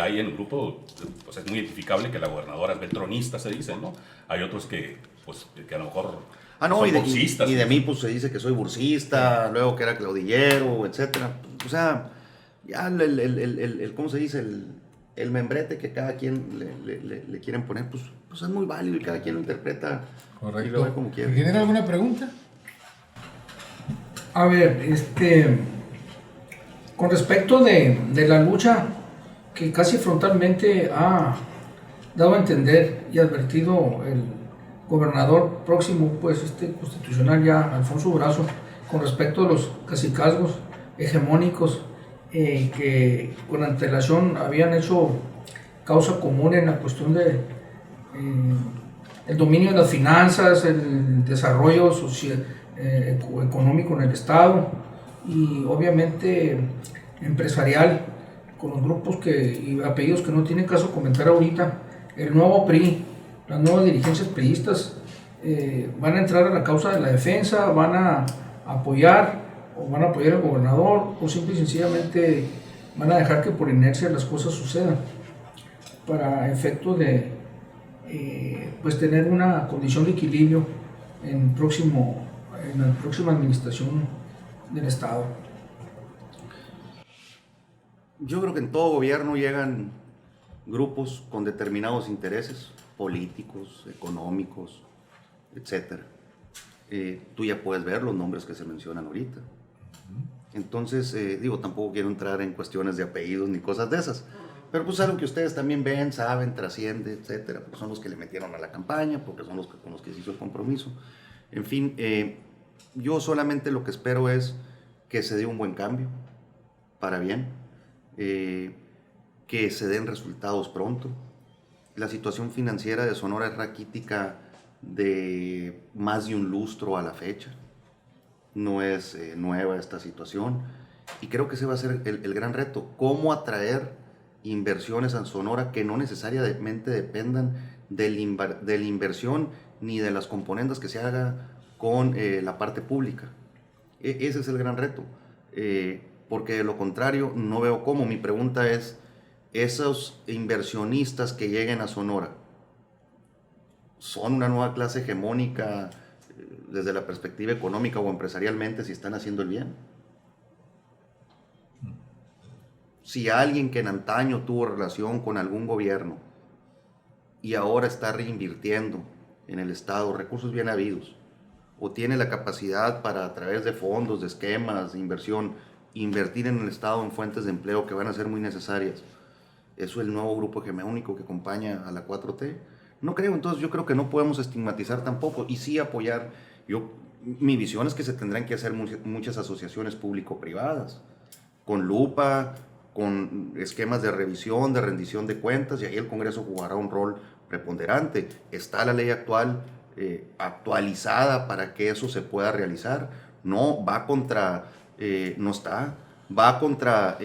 Hay en el grupo, pues es muy identificable que la gobernadora es beltronista, se dice, ¿no? Hay otros que, pues, que a lo mejor no, y de mí, pues, se dice que soy bursista, luego que era claudillero, etcétera. O sea, ya ¿cómo se dice? El membrete que cada quien le quieren poner, pues es muy válido y cada quien lo interpreta. Correcto. Y lo ve como quiere. ¿Tienen alguna pregunta? A ver, con respecto de la lucha que casi frontalmente ha dado a entender y advertido el gobernador próximo, pues constitucional ya, Alfonso Durazo, con respecto a los cacicazgos hegemónicos que con antelación habían hecho causa común en la cuestión de el dominio de las finanzas, el desarrollo económico en el Estado y obviamente empresarial, con los grupos y apellidos que no tienen caso comentar ahorita. El nuevo PRI, las nuevas dirigencias priistas van a entrar a la causa de la defensa, van a apoyar al gobernador o simple y sencillamente van a dejar que por inercia las cosas sucedan para efecto de pues tener una condición de equilibrio en la próxima administración del Estado. Yo creo que en todo gobierno llegan grupos con determinados intereses políticos, económicos, etc. Tú ya puedes ver los nombres que se mencionan ahorita. Entonces, tampoco quiero entrar en cuestiones de apellidos ni cosas de esas, pero pues algo que ustedes también ven, saben, trasciende, etcétera, porque son los que le metieron a la campaña, porque son con los que se hizo el compromiso. En fin, yo solamente lo que espero es que se dé un buen cambio, para bien, que se den resultados pronto. La situación financiera de Sonora es raquítica de más de un lustro a la fecha. No es nueva esta situación y creo que ese va a ser el gran reto, cómo atraer inversiones a Sonora que no necesariamente dependan de la inversión ni de las componentes que se haga con la parte pública. Ese es el gran reto, porque de lo contrario no veo cómo. Mi pregunta es, esos inversionistas que lleguen a Sonora, ¿son una nueva clase hegemónica desde la perspectiva económica o empresarialmente si están haciendo el bien? Si alguien que en antaño tuvo relación con algún gobierno y ahora está reinvirtiendo en el Estado recursos bien habidos, o tiene la capacidad para a través de fondos, de esquemas, de inversión, invertir en el Estado en fuentes de empleo que van a ser muy necesarias, ¿eso es el nuevo grupo hegemónico que acompaña a la 4T? No creo. Entonces yo creo que no podemos estigmatizar tampoco y sí apoyar. Mi visión es que se tendrán que hacer muchas asociaciones público-privadas, con lupa, con esquemas de revisión, de rendición de cuentas, y ahí el Congreso jugará un rol preponderante. Está la ley actual actualizada para que eso se pueda realizar. No va contra, va contra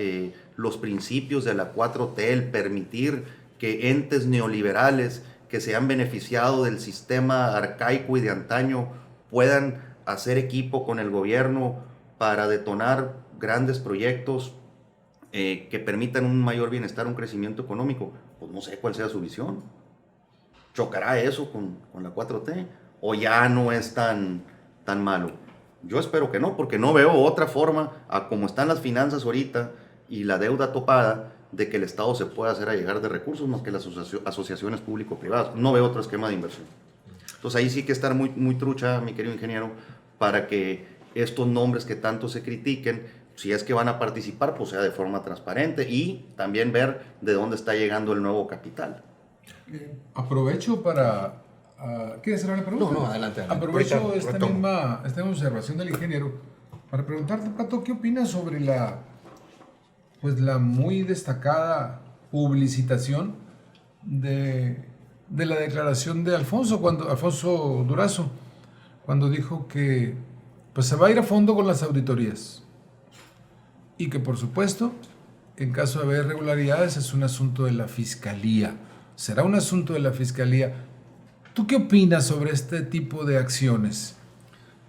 los principios de la 4T, el permitir que entes neoliberales que se han beneficiado del sistema arcaico y de antaño puedan hacer equipo con el gobierno para detonar grandes proyectos que permitan un mayor bienestar, un crecimiento económico. Pues no sé cuál sea su visión. ¿Chocará eso con la 4T? ¿O ya no es tan malo? Yo espero que no, porque no veo otra forma, a como están las finanzas ahorita y la deuda topada, de que el Estado se pueda hacer allegar de recursos más que las asociaciones público-privadas. No veo otro esquema de inversión. Entonces ahí sí hay que estar muy, muy trucha, mi querido ingeniero, para que estos nombres que tanto se critiquen, si es que van a participar, pues sea de forma transparente y también ver de dónde está llegando el nuevo capital. Aprovecho para... ¿Quieres hacer una pregunta? No, adelante. Aprovecho esta misma observación del ingeniero para preguntarte, Pato, ¿qué opinas sobre la muy destacada publicitación de la declaración de Alfonso Durazo, cuando dijo que pues se va a ir a fondo con las auditorías y que por supuesto en caso de haber irregularidades es un asunto de la Fiscalía, será un asunto de la Fiscalía? ¿Tú qué opinas sobre este tipo de acciones?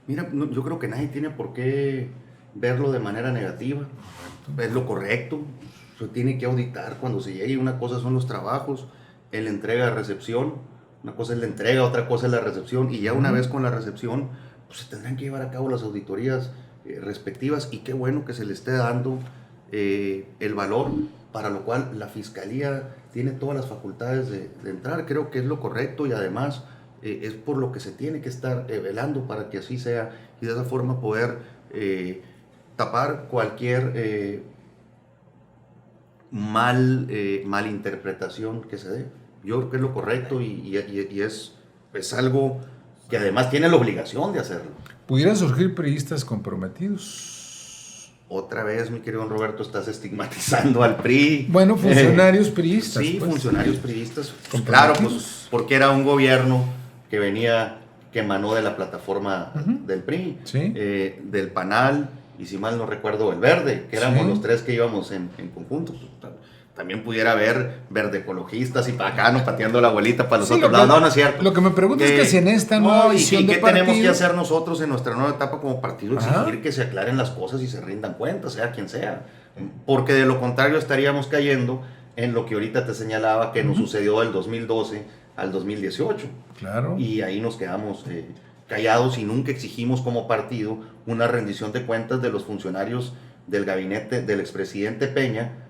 Mira, yo creo que nadie tiene por qué verlo de manera negativa. Es lo correcto. Se tiene que auditar cuando se llegue. Una cosa son los trabajos, la entrega-recepción. Una cosa es la entrega, otra cosa es la recepción. Y ya una vez con la recepción, pues se tendrán que llevar a cabo las auditorías respectivas. Y qué bueno que se le esté dando el valor, para lo cual la Fiscalía tiene todas las facultades de entrar. Creo que es lo correcto y además es por lo que se tiene que estar velando para que así sea y de esa forma poder tapar cualquier malinterpretación que se dé. Yo creo que es lo correcto y es algo que además tiene la obligación de hacerlo. ¿Pudieran surgir priistas comprometidos? Otra vez, mi querido don Roberto, estás estigmatizando al PRI. Bueno, funcionarios priistas. Sí, pues. funcionarios priistas. Claro, pues porque era un gobierno que venía, que emanó de la plataforma del PRI, Sí. del PANAL, y si mal no recuerdo, el Verde, que éramos Sí. los tres que íbamos en conjunto. También pudiera haber verde ecologistas y pacanos pateando la abuelita para los Sí, otros lo que- lados. No, no es cierto. Lo que me pregunto es que si en esta no, nueva y visión de qué tenemos que partido- hacer nosotros en nuestra nueva etapa como partido, Ajá. exigir que se aclaren las cosas y se rindan cuentas, sea quien sea. Porque de lo contrario estaríamos cayendo en lo que ahorita te señalaba que nos sucedió del 2012 al 2018. Claro. Y ahí nos quedamos callados y nunca exigimos como partido una rendición de cuentas de los funcionarios del gabinete del expresidente Peña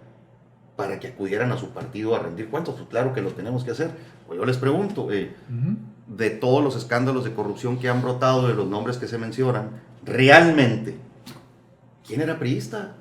para que acudieran a su partido a rendir cuentas. Pues claro que lo tenemos que hacer. Pues yo les pregunto, de todos los escándalos de corrupción que han brotado, de los nombres que se mencionan, realmente, ¿quién era priista?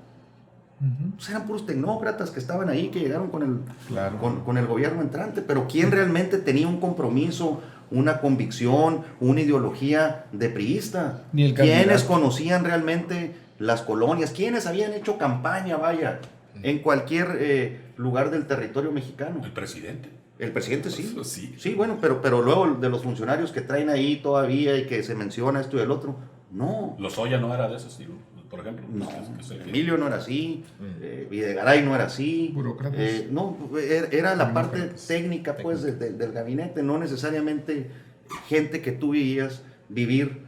Pues eran puros tecnócratas que estaban ahí, que llegaron con el, Claro. con el gobierno entrante, pero ¿quién realmente tenía un compromiso, una convicción, una ideología de priista? Ni el ¿Quiénes candidato. conocían realmente las colonias? ¿Quiénes habían hecho campaña, vaya, en cualquier lugar del territorio mexicano? El presidente. El presidente sí. Pues, sí. Sí, bueno, pero luego de los funcionarios que traen ahí todavía y que se menciona esto y el otro, no. Lozoya no era de ese estilo, por ejemplo. No, Es el que- Emilio no era así, Videgaray no era así. Burócratas. No, era la parte Burócratas. técnica pues del gabinete, no necesariamente gente que tú veías vivir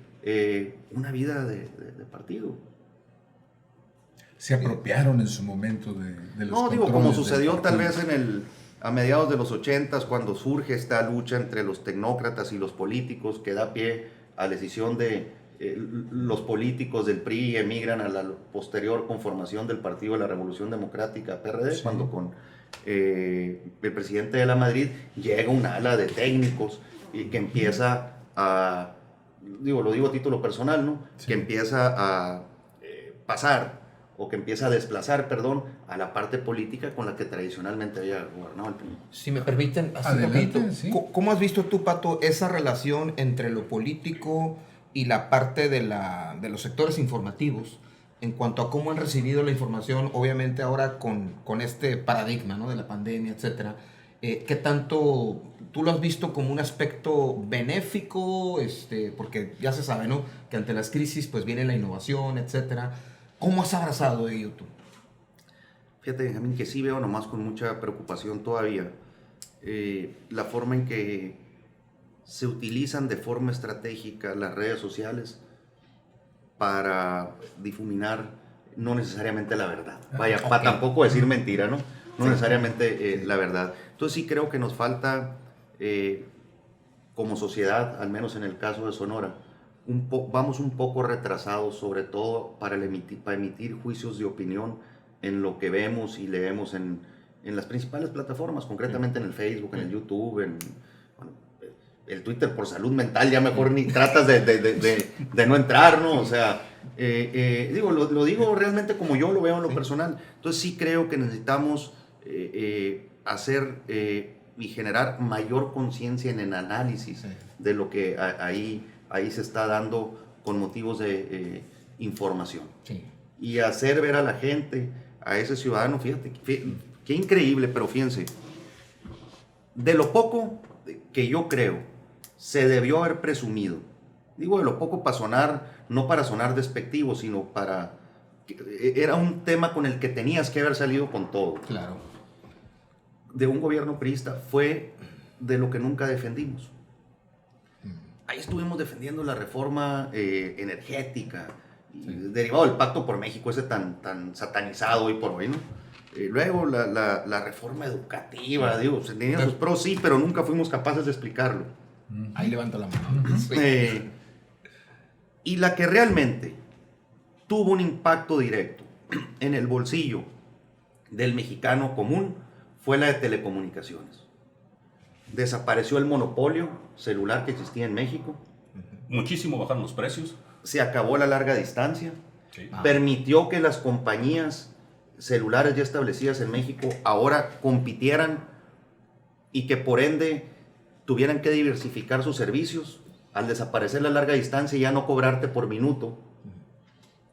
una vida de partido. Se apropiaron en su momento de los No, digo, como controles del sucedió tal partido. vez a mediados de los 80s, cuando surge esta lucha entre los tecnócratas y los políticos, que da pie a la decisión de los políticos del PRI emigran a la posterior conformación del Partido de la Revolución Democrática, PRD, Sí. cuando con el presidente de la Madrid llega un ala de técnicos y que empieza a, lo digo a título personal, ¿no? Sí. Que empieza a pasar o que empieza a desplazar, perdón, a la parte política con la que tradicionalmente había gobernado el PRI. Si me permiten, así Adelante, rapidito, sí. ¿cómo has visto tú, Pato, esa relación entre lo político y la parte de los sectores informativos en cuanto a cómo han recibido la información, obviamente ahora con este paradigma, ¿no?, de la pandemia, etcétera? ¿Qué tanto tú lo has visto como un aspecto benéfico? Porque ya se sabe, ¿no?, que ante las crisis pues viene la innovación, etcétera. ¿Cómo has abrazado ello tú? Fíjate, Benjamín, que sí veo nomás con mucha preocupación todavía la forma en que se utilizan de forma estratégica las redes sociales para difuminar no necesariamente la verdad. Vaya, para tampoco decir mentira, ¿no? No necesariamente la verdad. Entonces sí creo que nos falta, como sociedad, al menos en el caso de Sonora, vamos un poco retrasados, sobre todo para emitir juicios de opinión en lo que vemos y leemos en las principales plataformas, concretamente en el Facebook, en el YouTube, el Twitter por salud mental, ya mejor ni tratas de no entrar, ¿no? O sea, lo digo realmente como yo lo veo en lo personal. Entonces sí creo que necesitamos hacer y generar mayor conciencia en el análisis de lo que ahí se está dando con motivos de información. Sí. Y hacer ver a la gente, a ese ciudadano, fíjate, qué increíble, pero fíjense, de lo poco que yo creo se debió haber presumido, digo de lo poco para sonar, no para sonar despectivo, sino para, era un tema con el que tenías que haber salido con todo, Claro. de un gobierno priista, fue de lo que nunca defendimos. Ahí estuvimos defendiendo la reforma energética, derivado del Pacto por México, ese tan satanizado hoy por hoy, ¿no? Luego la reforma educativa, digo, tenía sus pros, sí, pero nunca fuimos capaces de explicarlo. Ahí levanta la mano. Sí. Y la que realmente tuvo un impacto directo en el bolsillo del mexicano común fue la de telecomunicaciones. Desapareció el monopolio celular que existía en México, Muchísimo bajaron los precios. se acabó la larga distancia, Sí. permitió que las compañías celulares ya establecidas en México ahora compitieran y que por ende tuvieran que diversificar sus servicios al desaparecer la larga distancia y ya no cobrarte por minuto,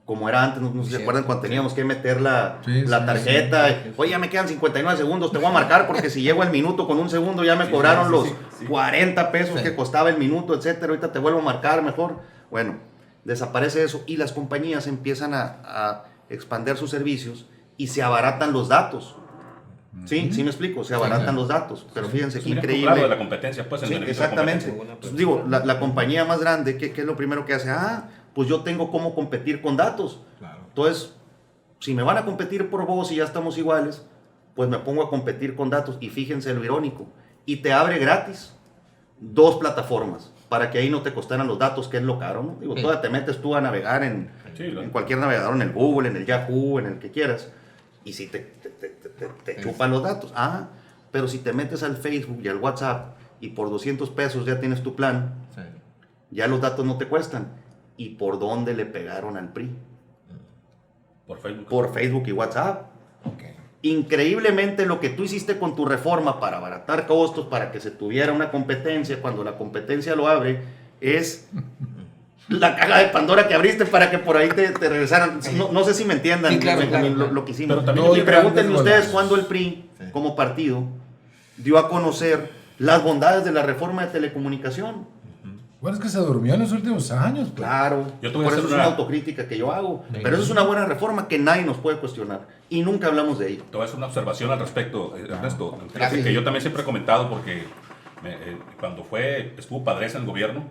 como era antes, no sé si se acuerdan cuando teníamos que meter la Sí, tarjeta. Oye, ya me quedan 59 segundos, te voy a marcar porque si llego al minuto con un segundo ya me cobraron los 40 pesos que costaba el minuto, etcétera. Ahorita te vuelvo a marcar mejor. Bueno, desaparece eso y las compañías empiezan a expandir sus servicios y se abaratan los datos. Sí, sí me explico, se abaratan los datos, pero fíjense qué increíble. Claro, de la competencia, pues. Sí, exactamente. Entonces, digo, la compañía más grande, ¿qué es lo primero que hace? Pues yo tengo cómo competir con datos. Claro. Entonces, si me van a competir por voz y ya estamos iguales, pues me pongo a competir con datos. Y fíjense lo irónico, y te abre gratis 2 plataformas para que ahí no te costaran los datos, que es lo caro, ¿no? Digo, todavía te metes tú a navegar en cualquier navegador, en el Google, en el Yahoo, en el que quieras, y si te chupan los datos. Pero si te metes al Facebook y al WhatsApp y por 200 pesos ya tienes tu plan, ya los datos no te cuestan. ¿Y por dónde le pegaron al PRI? Por Facebook. Por Facebook y WhatsApp. Okay. Increíblemente lo que tú hiciste con tu reforma para abaratar costos, para que se tuviera una competencia, cuando la competencia lo abre, es la caja de Pandora que abriste para que por ahí te regresaran. No sé si me entiendan Sí, claro. lo que hicimos. Pero también Y pregúntenme grandes ustedes golazos. cuándo el PRI, como partido, dio a conocer las bondades de la reforma de telecomunicación. Bueno, es que se durmió en los últimos años. Pues. Claro, Yo te voy a por hacer eso es una autocrítica que yo hago. Pero eso es una buena reforma que nadie nos puede cuestionar. Y nunca hablamos de ello. Te voy a hacer una observación al respecto, Ernesto. Gracias. Que yo también siempre he comentado porque cuando estuvo Padres en el gobierno,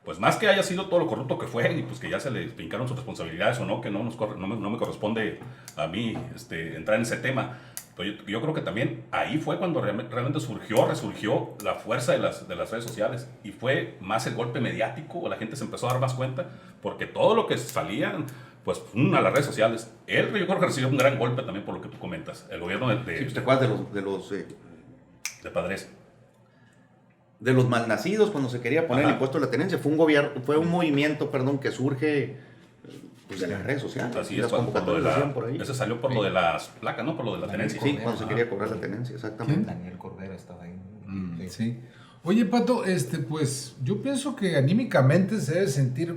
pues más que haya sido todo lo corrupto que fue y pues que ya se le fincaron sus responsabilidades o no, que no me corresponde a mí entrar en ese tema. Pero yo creo que también ahí fue cuando realmente resurgió la fuerza de las redes sociales y fue más el golpe mediático, la gente se empezó a dar más cuenta porque todo lo que salían pues a las redes sociales. Yo creo que recibió un gran golpe también por lo que tú comentas, el gobierno ¿Te acuerdas de Padres? De los malnacidos cuando se quería poner el impuesto de la tenencia? Fue un movimiento, que surge pues, de las redes sociales. Así las es, por lo convocatorias de hacían por ahí. ese salió por lo de las placas, ¿no? Por lo de la tenencia. Sí, cuando se quería cobrar la tenencia, exactamente. Daniel Cordero estaba ahí. Sí. Oye, Pato, pues yo pienso que anímicamente se debe sentir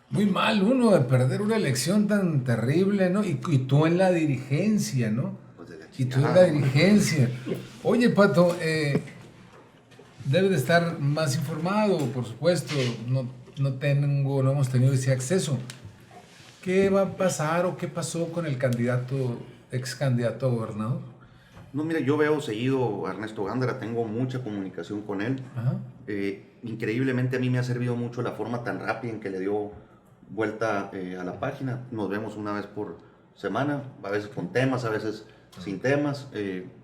muy mal uno de perder una elección tan terrible, ¿no? Y tú en la dirigencia, ¿no? Pues de la Y tú en chingada, la dirigencia. Oye, Pato, debe de estar más informado, por supuesto. No hemos tenido ese acceso. ¿Qué va a pasar o qué pasó con el ex candidato a gobernador? No, mira, yo veo seguido a Ernesto Gándara, tengo mucha comunicación con él. Ajá. Increíblemente a mí me ha servido mucho la forma tan rápida en que le dio vuelta a la página. Nos vemos una vez por semana, a veces con temas, a veces sin temas.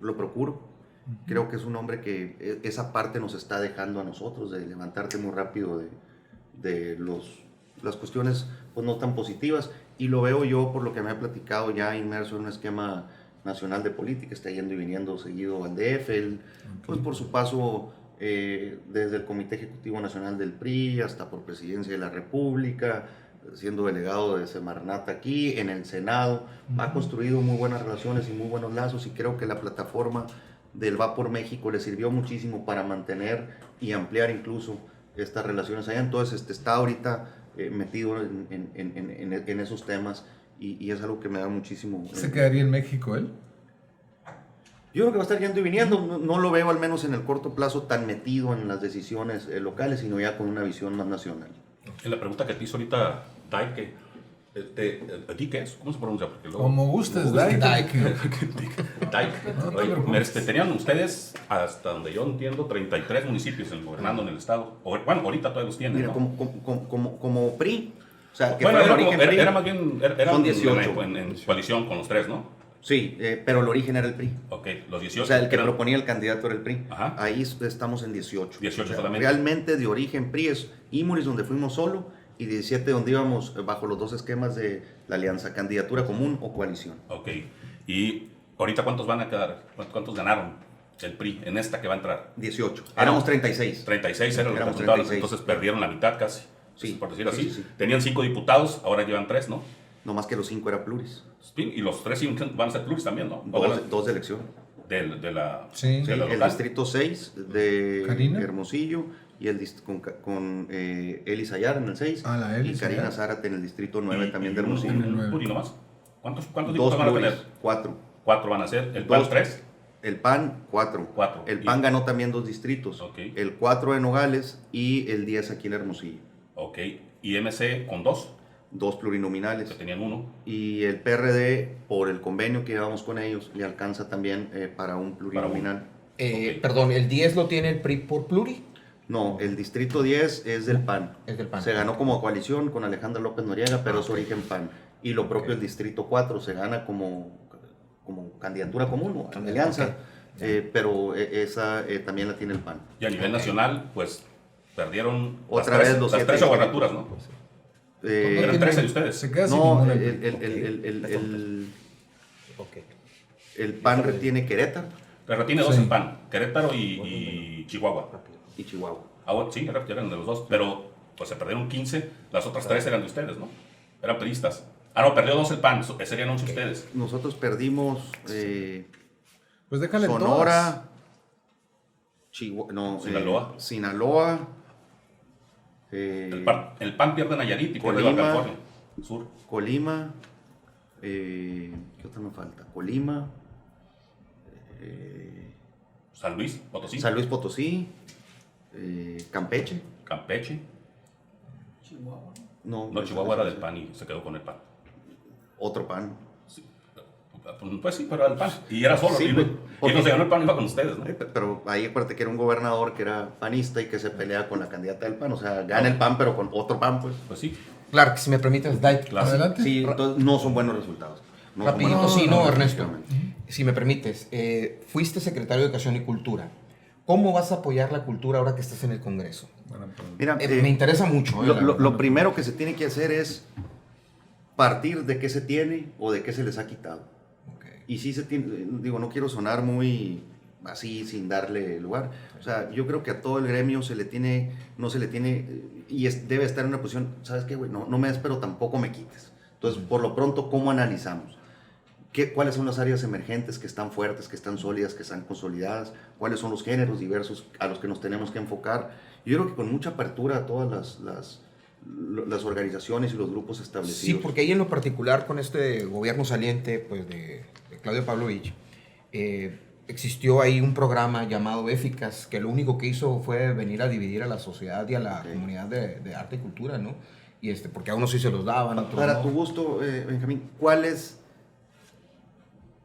Lo procuro. Creo que es un hombre que esa parte nos está dejando a nosotros, de levantarte muy rápido de las cuestiones pues, no tan positivas. Y lo veo yo, por lo que me ha platicado, ya inmerso en un esquema nacional de política, está yendo y viniendo seguido al DF, pues por su paso desde el Comité Ejecutivo Nacional del PRI hasta por Presidencia de la República, siendo delegado de Semarnat aquí, en el Senado, ha construido muy buenas relaciones y muy buenos lazos, y creo que la plataforma del Va por México le sirvió muchísimo para mantener y ampliar incluso estas relaciones allá. Entonces está ahorita metido en esos temas, y es algo que me da muchísimo. ¿Se quedaría en México él? Yo creo que va a estar yendo y viniendo. No lo veo, al menos en el corto plazo, tan metido en las decisiones locales, sino ya con una visión más nacional. En la pregunta que te hizo ahorita, Daike, ¿qué es? ¿Cómo se pronuncia? Porque luego, Como gustes, Daike. Daike. No te Oye, preocupes. tenían ustedes, hasta donde yo entiendo, 33 municipios gobernando en el estado. Bueno, ahorita todavía los tienen, Mira, ¿no? como PRI, o sea, que Bueno, fue el origen PRI. era más bien Son 18. en coalición con los tres, ¿no? Sí, pero el origen era el PRI. Ok, los 18. O sea, el que eran- proponía el candidato era el PRI. Ajá. Ahí estamos en 18. 18 O sea, solamente. realmente de origen PRI es Imuris, donde fuimos solo, y 17 donde íbamos bajo los dos esquemas de la alianza, candidatura común o coalición. Ok, y ahorita ¿cuántos van a quedar? ¿Cuántos ganaron el PRI en esta que va a entrar? 18. Ah, Éramos no. 36. 36 eran los Éramos resultados, 36. entonces perdieron la mitad casi. Sí, por decirlo sí, así. sí, sí. Tenían 5 diputados, ahora llevan 3, ¿no? No más que los 5 era pluris. Y los 3 van a ser pluris también, ¿no? O Dos de elección. de la, Sí. de la El local. distrito 6 de ¿Karina? Hermosillo y con Eli Sayar en el 6 Eli y Karina Sayar. Zárate en el distrito 9 también de uno Hermosillo. en el Nueve. pluri nomás. ¿Cuántos Dos diputados van a pluris, tener? 4. 4 van a ser. ¿El PAN 3? El PAN, 4. Cuatro. El PAN ganó también 2 distritos. Ok. El 4 de Nogales y el 10 aquí en Hermosillo. Ok. ¿Y MC con 2? 2 plurinominales. Que tenían 1. Y el PRD, por el convenio que llevamos con ellos, le alcanza también para un plurinominal. Ok. Perdón, ¿el 10 lo tiene el PRI por pluri? No, el distrito 10 es del PAN. Es del PAN. Se ganó como coalición con Alejandra López Noriega, pero es origen PAN. Y lo propio el distrito 4 se gana como candidatura común, ¿no? Alianza. Pero esa también la tiene el PAN. Y a nivel nacional, pues perdieron Otra vez los las 7 3 gobernaturas, ¿no? Eran tiene- 13 de ustedes. Se queda sin No, ninguna. el PAN retiene Querétaro Pero tiene 2 Sí. en PAN, Querétaro y Chihuahua. y Chihuahua. Ah, bueno, sí, eran de los 2, pero pues se perdieron 15, las otras 3 eran de ustedes, ¿no? Eran priistas. Ah, no, perdió 2 el PAN, serían 11 ustedes. Nosotros perdimos Pues déjale Sonora, Sinaloa. Sinaloa, El PAN pierde Nayarit y pierde Baja Colima. California Sur. Colima, ¿qué otra me falta? Colima, San Luis, Potosí, San Luis Potosí, Campeche. Campeche. Chihuahua. No, Chihuahua era del PAN y se quedó con el PAN. Otro PAN. Pues sí, pero era el PAN. Y era solo. Sí, y porque- no se ganó el PAN, iba con ustedes, ¿no? Pero ahí acuérdate que era un gobernador que era panista y que se pelea con la candidata del PAN. O sea, gana el PAN, pero con otro PAN, pues. Pues sí. Claro, que si me permites, Dai, Claro. Adelante. Sí, entonces no son buenos resultados. No son rapidito, buenos sí, no, resultados, Ernesto. definitivamente. Si me permites, fuiste secretario de Educación y Cultura. ¿Cómo vas a apoyar la cultura ahora que estás en el Congreso? Buena pregunta. Mira, Me interesa mucho. Lo, la lo- verdad. lo primero que se tiene que hacer es partir de qué se tiene o de qué se les ha quitado. Ok. Y sí se tiene, digo, no quiero sonar muy así sin darle lugar. O sea, yo creo que a todo el gremio no se le tiene, debe estar en una posición, ¿sabes qué, güey? No me des, pero tampoco me quites. Entonces, por lo pronto, ¿cómo analizamos? ¿Cuáles son las áreas emergentes que están fuertes, que están sólidas, que están consolidadas? ¿Cuáles son los géneros diversos a los que nos tenemos que enfocar? Yo creo que con mucha apertura a todas las organizaciones y los grupos establecidos. Sí, porque ahí en lo particular con este gobierno saliente pues de Claudio Pavlovich, existió ahí un programa llamado Eficaz, que lo único que hizo fue venir a dividir a la sociedad y a la comunidad de arte y cultura, ¿no? Y porque a unos sí se los daban, a otros Para no. tu gusto, Benjamín,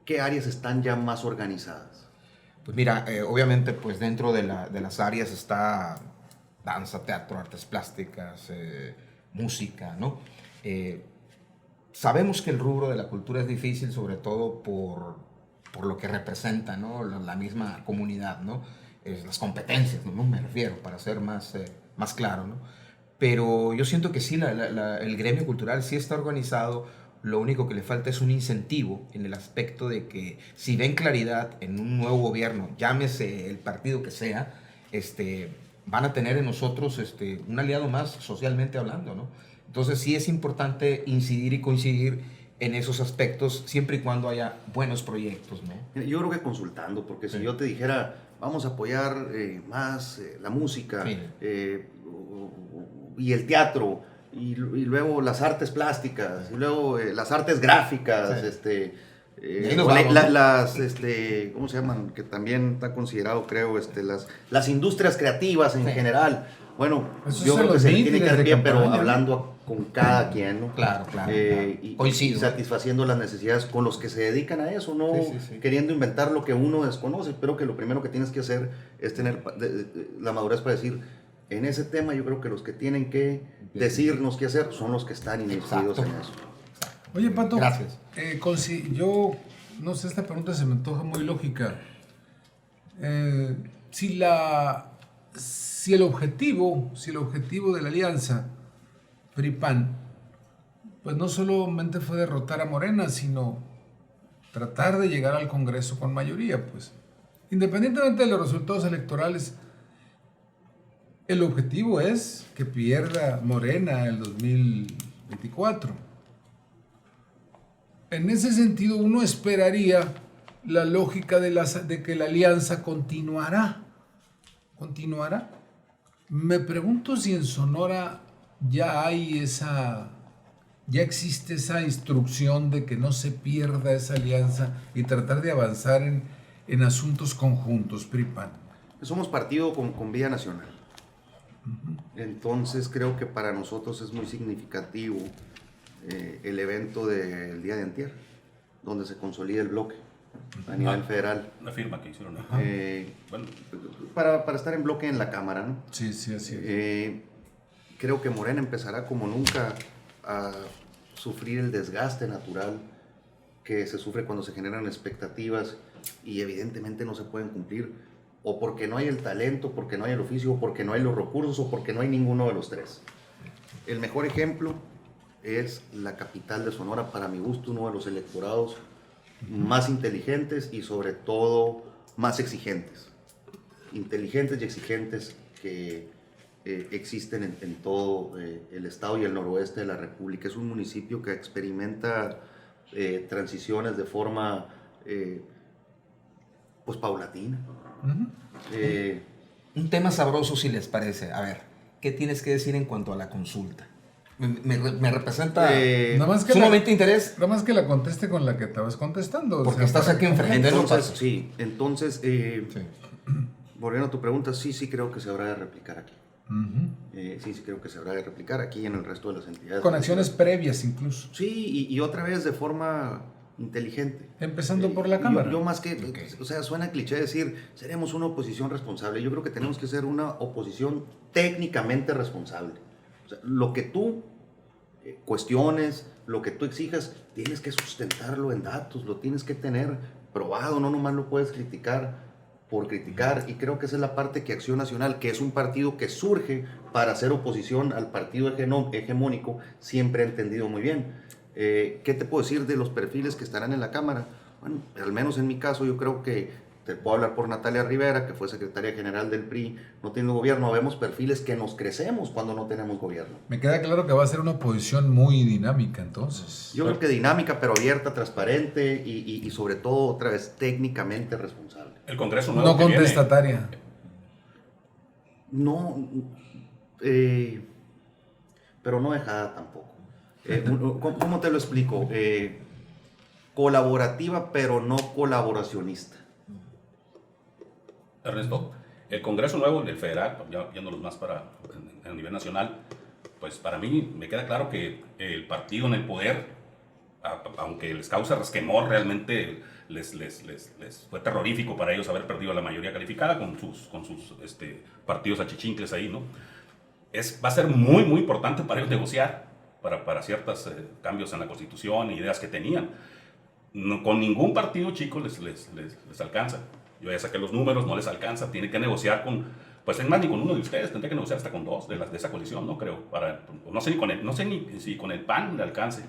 ¿qué áreas están ya más organizadas? Pues mira, obviamente pues dentro de las áreas está danza, teatro, artes plásticas, música, ¿no? Sabemos que el rubro de la cultura es difícil, sobre todo por lo que representa, ¿no? La misma comunidad, ¿no? Las competencias, ¿no? Me refiero, para ser más claro, ¿no? Pero yo siento que sí, el gremio cultural sí está organizado. Lo único que le falta es un incentivo en el aspecto de que si ven claridad en un nuevo gobierno, llámese el partido que sea, van a tener en nosotros un aliado más socialmente hablando, ¿no? Entonces sí es importante incidir y coincidir en esos aspectos siempre y cuando haya buenos proyectos, ¿no? Mira, yo creo que consultando, porque si yo te dijera, vamos a apoyar más la música Sí. Y el teatro, y luego las artes plásticas, y luego las artes gráficas, Sí. Y ahí nos o vamos, ¿no? ¿cómo se llaman? Que también está considerado, creo, las industrias creativas en Sí. general. Bueno, Eso yo se creo que los se le vi tiene que desde dar pie, pero campaña, ¿no? hablando con cada quien, ¿no? Claro. Y Coincido. satisfaciendo las necesidades con los que se dedican a eso, no Sí. queriendo inventar lo que uno desconoce. Pero que lo primero que tienes que hacer es tener la madurez para decir, en ese tema yo creo que los que tienen que decirnos qué hacer son los que están inmiscuidos en eso. Oye, Pato, Gracias. yo no sé, esta pregunta se me antoja muy lógica. Si el objetivo de la alianza PRI-PAN, pues no solamente fue derrotar a Morena, sino tratar de llegar al Congreso con mayoría, pues. Independientemente de los resultados electorales, el objetivo es que pierda Morena el 2024. En ese sentido, uno esperaría la lógica de que la alianza continuará. Me pregunto si en Sonora ya existe esa instrucción de que no se pierda esa alianza y tratar de avanzar en asuntos conjuntos, PRI-PAN. Somos partido con vía nacional. Entonces creo que para nosotros es muy significativo el evento del día de antier, donde se consolida el bloque a nivel federal. La firma que hicieron. Bueno, para estar en bloque en la Cámara, ¿no? Sí, así es. Creo que Morena empezará como nunca a sufrir el desgaste natural que se sufre cuando se generan expectativas y evidentemente no se pueden cumplir, o porque no hay el talento, porque no hay el oficio, o porque no hay los recursos, o porque no hay ninguno de los tres. El mejor ejemplo es la capital de Sonora, para mi gusto, uno de los electorados más inteligentes y sobre todo más exigentes. Inteligentes y exigentes que existen en todo el estado y el noroeste de la República. Es un municipio que experimenta transiciones de forma pues paulatina. Un tema sabroso, si les parece. A ver, ¿qué tienes que decir en cuanto a la consulta? Me representa sumamente interés. Nada más que la conteste con la que estabas contestando. Porque estás aquí enfrente. Entonces, volviendo a tu pregunta, sí creo que se habrá de replicar aquí. Sí creo que se habrá de replicar aquí y en el resto de las entidades. Con acciones previas incluso. Sí, y otra vez de forma inteligente. Empezando por la Cámara. Yo más que, o sea, suena cliché decir, seremos una oposición responsable. Yo creo que tenemos que ser una oposición técnicamente responsable. O sea, lo que tú cuestiones, lo que tú exijas, tienes que sustentarlo en datos, lo tienes que tener probado, no nomás lo puedes criticar por criticar, y creo que esa es la parte que Acción Nacional, que es un partido que surge para hacer oposición al partido hegemónico, siempre ha entendido muy bien. ¿Qué te puedo decir de los perfiles que estarán en la Cámara? Bueno, al menos en mi caso yo creo que te puedo hablar por Natalia Rivera, que fue secretaria general del PRI, no tiene gobierno, vemos perfiles que nos crecemos cuando no tenemos gobierno. Me queda claro que va a ser una oposición muy dinámica entonces. Yo creo que dinámica, pero abierta, transparente y sobre todo, otra vez, técnicamente responsable. El Congreso nuevo no contestataria. No, pero no dejada tampoco. ¿Cómo te lo explico? Colaborativa, pero no colaboracionista. Ernesto, el Congreso nuevo, el federal, ya yéndolos más a nivel nacional, pues para mí me queda claro que el partido en el poder, aunque les causa resquemor, realmente les fue terrorífico para ellos haber perdido la mayoría calificada con sus partidos achichincles ahí, ¿no? Va a ser muy, muy importante para ellos negociar para ciertos cambios en la Constitución e ideas que tenían. No, con ningún partido chico les alcanza. Yo ya saqué los números, no les alcanza, tiene que negociar con, pues es más, ni con uno de ustedes, tendría que negociar hasta con dos de esa coalición, no creo, no sé ni si con el PAN le alcance.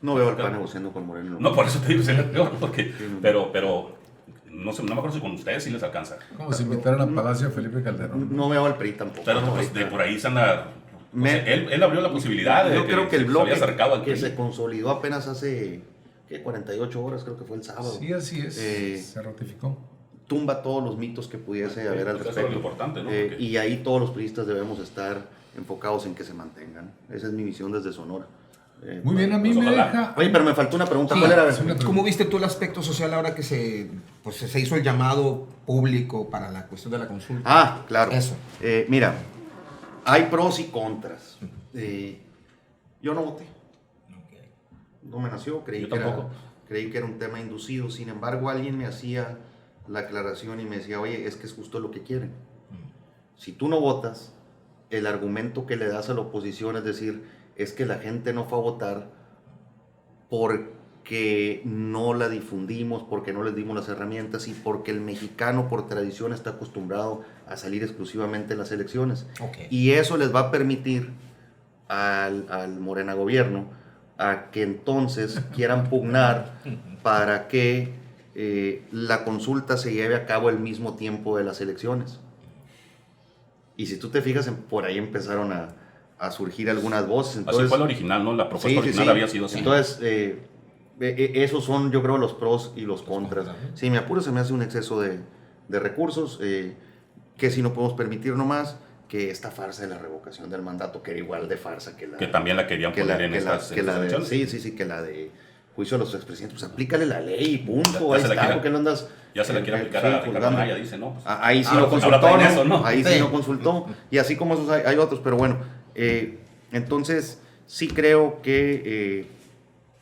No veo al PAN negociando con Moreno. No, por eso te digo, es el peor, porque, pero no me acuerdo si con ustedes sí les alcanza. Como si invitaran a Palacio a Felipe Calderón. No veo al PRI tampoco. Pero pues, de por ahí se anda, él abrió la posibilidad de yo creo que el bloque que PRI se consolidó apenas hace 48 horas, creo que fue el sábado. Sí, así es, se ratificó. Tumba todos los mitos que pudiese haber al respecto. Eso es lo importante, ¿no? Y ahí todos los priistas debemos estar enfocados en que se mantengan. Esa es mi visión desde Sonora. Muy bien, a mí pues me ojalá. deja... Oye, pero me faltó una pregunta. Sí, ¿Cuál era? ¿Cómo viste tú el aspecto social ahora que se hizo el llamado público para la cuestión de la consulta? Ah, claro. Eso. Mira, hay pros y contras. Yo no voté. No me nació, creí que era un tema inducido. Sin embargo, alguien me hacía la aclaración y me decía, oye, es que es justo lo que quieren. Si tú no votas, el argumento que le das a la oposición es decir, es que la gente no fue a votar porque no la difundimos, porque no les dimos las herramientas y porque el mexicano por tradición está acostumbrado a salir exclusivamente en las elecciones. Okay. Y eso les va a permitir al Morena gobierno a que entonces quieran pugnar para que la consulta se lleve a cabo al mismo tiempo de las elecciones. Y si tú te fijas, por ahí empezaron a surgir algunas voces. Entonces, así fue la original, ¿no? La propuesta original había sido así. Entonces, esos son, yo creo, los pros y los contras. Si me apuro, se me hace un exceso de recursos que si no podemos permitir nomás. que esta farsa de la revocación del mandato, que era igual de farsa que la... Que también la querían poner en estas elecciones. Sí, que la de juicio a los expresidentes. Pues aplícale la ley y punto. Ya Ahí está, ¿por qué no andas? Ya se la quiere aplicar a Ricardo Anaya, dice, ¿no? Pues, ahí sí lo consultó, ahora traen eso, ¿no? Ahí sí Sí. lo consultó. Y así como esos hay otros, pero bueno. Entonces, sí creo que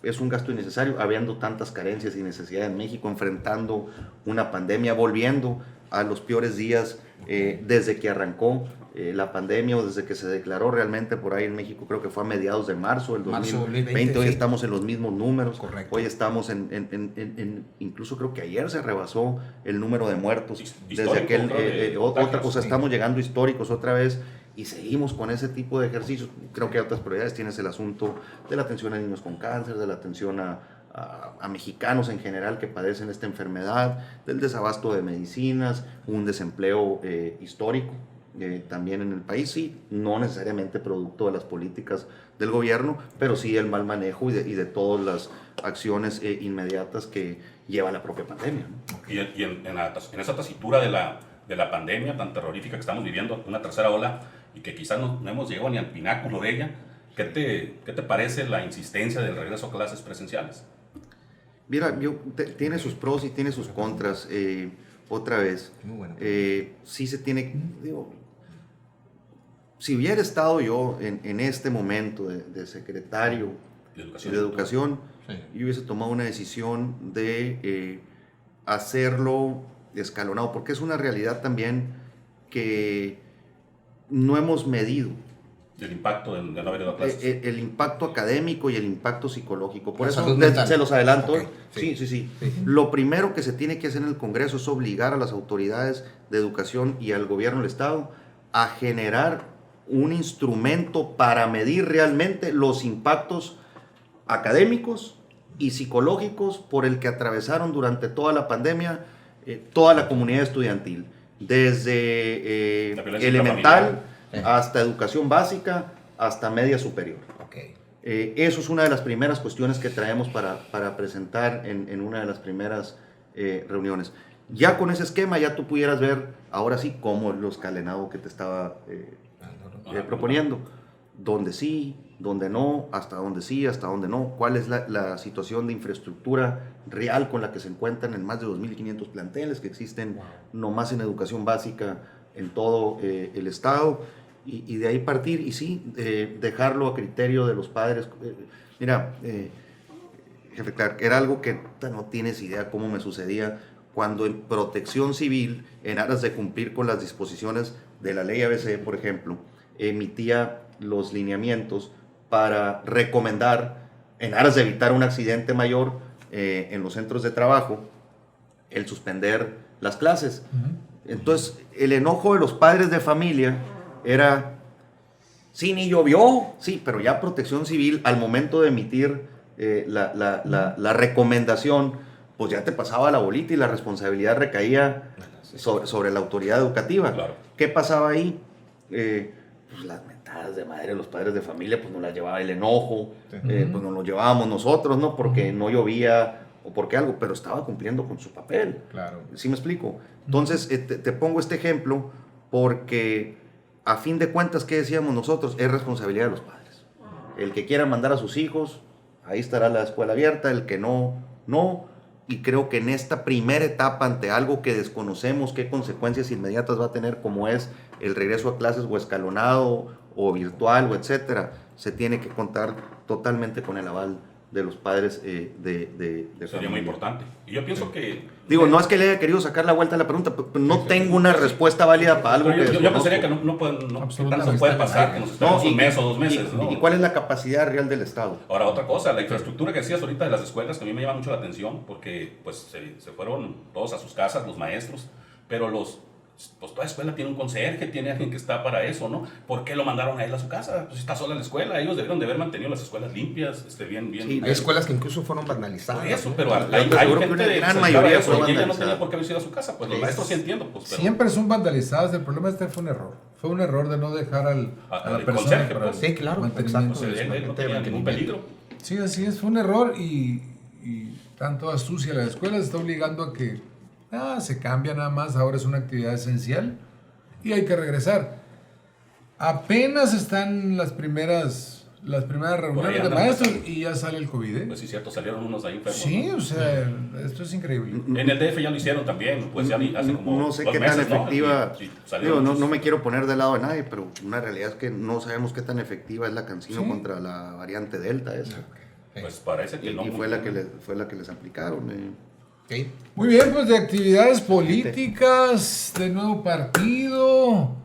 es un gasto innecesario, habiendo tantas carencias y necesidades en México, enfrentando una pandemia, volviendo a los peores días desde que arrancó la pandemia o desde que se declaró realmente por ahí en México. Creo que fue a mediados de marzo del 2020. Hoy sí. estamos en los mismos números. Correcto. Hoy estamos incluso creo que ayer se rebasó el número de muertos. Desde aquel, estamos llegando históricos otra vez. Y seguimos con ese tipo de ejercicios. Creo que hay otras prioridades. Tienes el asunto de la atención a niños con cáncer, de la atención a mexicanos en general que padecen esta enfermedad, del desabasto de medicinas, un desempleo histórico también en el país, sí, no necesariamente producto de las políticas del gobierno, pero sí el mal manejo y de todas las acciones inmediatas que lleva la propia pandemia, ¿no? Y en esa tesitura de la pandemia tan terrorífica que estamos viviendo, una tercera ola, y que quizás no hemos llegado ni al pináculo de ella, ¿qué te parece la insistencia del regreso a clases presenciales? Mira, tiene sus pros y tiene sus contras. Otra vez, Muy bueno. Sí se tiene, digo, si hubiera estado yo en este momento de secretario De de educación, Sí. yo hubiese tomado una decisión de hacerlo escalonado, porque es una realidad también que no hemos medido. El impacto de no haber ido a clases. El impacto académico y el impacto psicológico. Por La eso salud mental. se los adelanto. Ok, sí. Sí. Lo primero que se tiene que hacer en el Congreso es obligar a las autoridades de educación y al gobierno del Estado a generar un instrumento para medir realmente los impactos académicos y psicológicos por el que atravesaron durante toda la pandemia toda la comunidad estudiantil, desde La violencia elemental intrafamiliar. hasta educación básica hasta media superior. Ok. Eso es una de las primeras cuestiones que traemos para presentar en una de las primeras reuniones. Ya con ese esquema ya tú pudieras ver ahora sí cómo lo escalenado que te estaba proponiendo. Dónde sí, dónde no, hasta dónde sí, hasta dónde no. Cuál es la situación de infraestructura real con la que se encuentran en más de 2.500 planteles que existen nomás en educación básica en todo el estado. Y de ahí partir y sí, dejarlo a criterio de los padres. Mira, jefe Clark, era algo que no tienes idea cómo me sucedía cuando en Protección Civil, en aras de cumplir con las disposiciones de la ley ABC, por ejemplo, emitía los lineamientos para recomendar, en aras de evitar un accidente mayor en los centros de trabajo, el suspender las clases. Entonces, el enojo de los padres de familia era, sí, ni llovió, sí, pero ya Protección Civil, al momento de emitir la recomendación, pues ya te pasaba la bolita y la responsabilidad recaía sobre la autoridad educativa. Claro. ¿Qué pasaba ahí? Pues las mentadas de madre de los padres de familia, pues nos las llevaba el enojo, pues nos lo llevábamos nosotros, ¿no? Porque no llovía o porque algo, pero estaba cumpliendo con su papel. Claro. ¿Sí me explico? Entonces, te pongo este ejemplo porque, a fin de cuentas, ¿qué decíamos nosotros? Es responsabilidad de los padres. El que quiera mandar a sus hijos, ahí estará la escuela abierta, el que no, no. Y creo que en esta primera etapa, ante algo que desconocemos qué consecuencias inmediatas va a tener, como es el regreso a clases o escalonado o virtual o etcétera, se tiene que contar totalmente con el aval de los padres de Sería familia. muy importante. Y yo pienso que... Digo, no es que le haya querido sacar la vuelta a la pregunta, pero no tengo una respuesta válida para algo Pero que yo pensaría que desconozco. que tanto se puede pasar, que nos esperemos un mes o 2 meses. ¿no? ¿Y cuál es la capacidad real del Estado? Ahora, otra cosa, la infraestructura que decías ahorita de las escuelas, que a mí me llama mucho la atención, porque pues se fueron todos a sus casas, los maestros, pero pues toda escuela tiene un conserje, tiene alguien que está para eso, ¿no? ¿Por qué lo mandaron a él a su casa? Pues está sola la escuela, ellos debieron de haber mantenido las escuelas limpias, bien. Sí, Hay escuelas que incluso fueron vandalizadas. Por eso, pero Yo hay te aseguro que gente una de gran que mayoría se dedicaba a eso, fue y ella no vandalizada. tenía por qué haber ido a su casa, pues los maestros sí entiendo, pues, pero... Siempre son vandalizadas. El problema fue un error. Fue un error de no dejar a la al persona conserje, para pues. el Sí, claro, mantenimiento exacto. de su- Él no tenía ningún peligro. Sí, así es. Fue un error y tanto astucia la escuela se está obligando a que se cambia nada más. Ahora es una actividad esencial y hay que regresar. Apenas están las primeras reuniones de andan maestros pasando. y ya sale el COVID, ¿eh? Pues sí, cierto, salieron unos ahí enfermos. Sí, ¿no? o sea, esto es increíble. En el DF ya lo hicieron también, pues ya hace como No sé 2 qué meses, tan ¿no? efectiva. Y salieron Digo, no muchos. me quiero poner del lado de nadie, pero una realidad es que no sabemos qué tan efectiva es la Cancino Sí. contra la variante Delta esa. Pues parece que no. Y fue la que les aplicaron. Ok. Muy bien, pues de actividades políticas, de nuevo partido,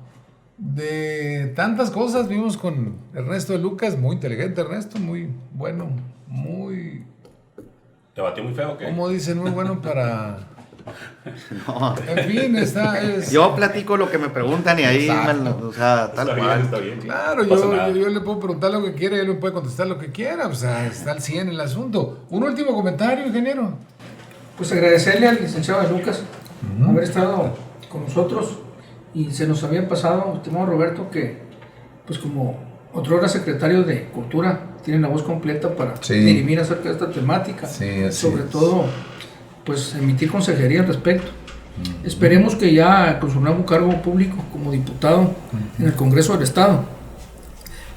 de tantas cosas. Vimos con Ernesto de Lucas, muy inteligente Ernesto, muy bueno, muy, ¿Te batió muy feo o qué? como dicen, muy bueno para... No. En fin, Yo platico lo que me preguntan y ahí, o sea, tal Está cual. bien, está bien. Claro, No pasa nada. yo le puedo preguntar lo que quiera y él me puede contestar lo que quiera. O sea, está al 100 el asunto. Un último comentario, ingeniero. Pues agradecerle al licenciado de Lucas haber estado con nosotros, y se nos había pasado, estimado Roberto, que pues como otrora secretario de Cultura tiene la voz completa para Sí. dirimir acerca de esta temática, Sí, así sobre es. todo pues emitir consejería al respecto. Esperemos que ya con su nuevo cargo público como diputado en el Congreso del Estado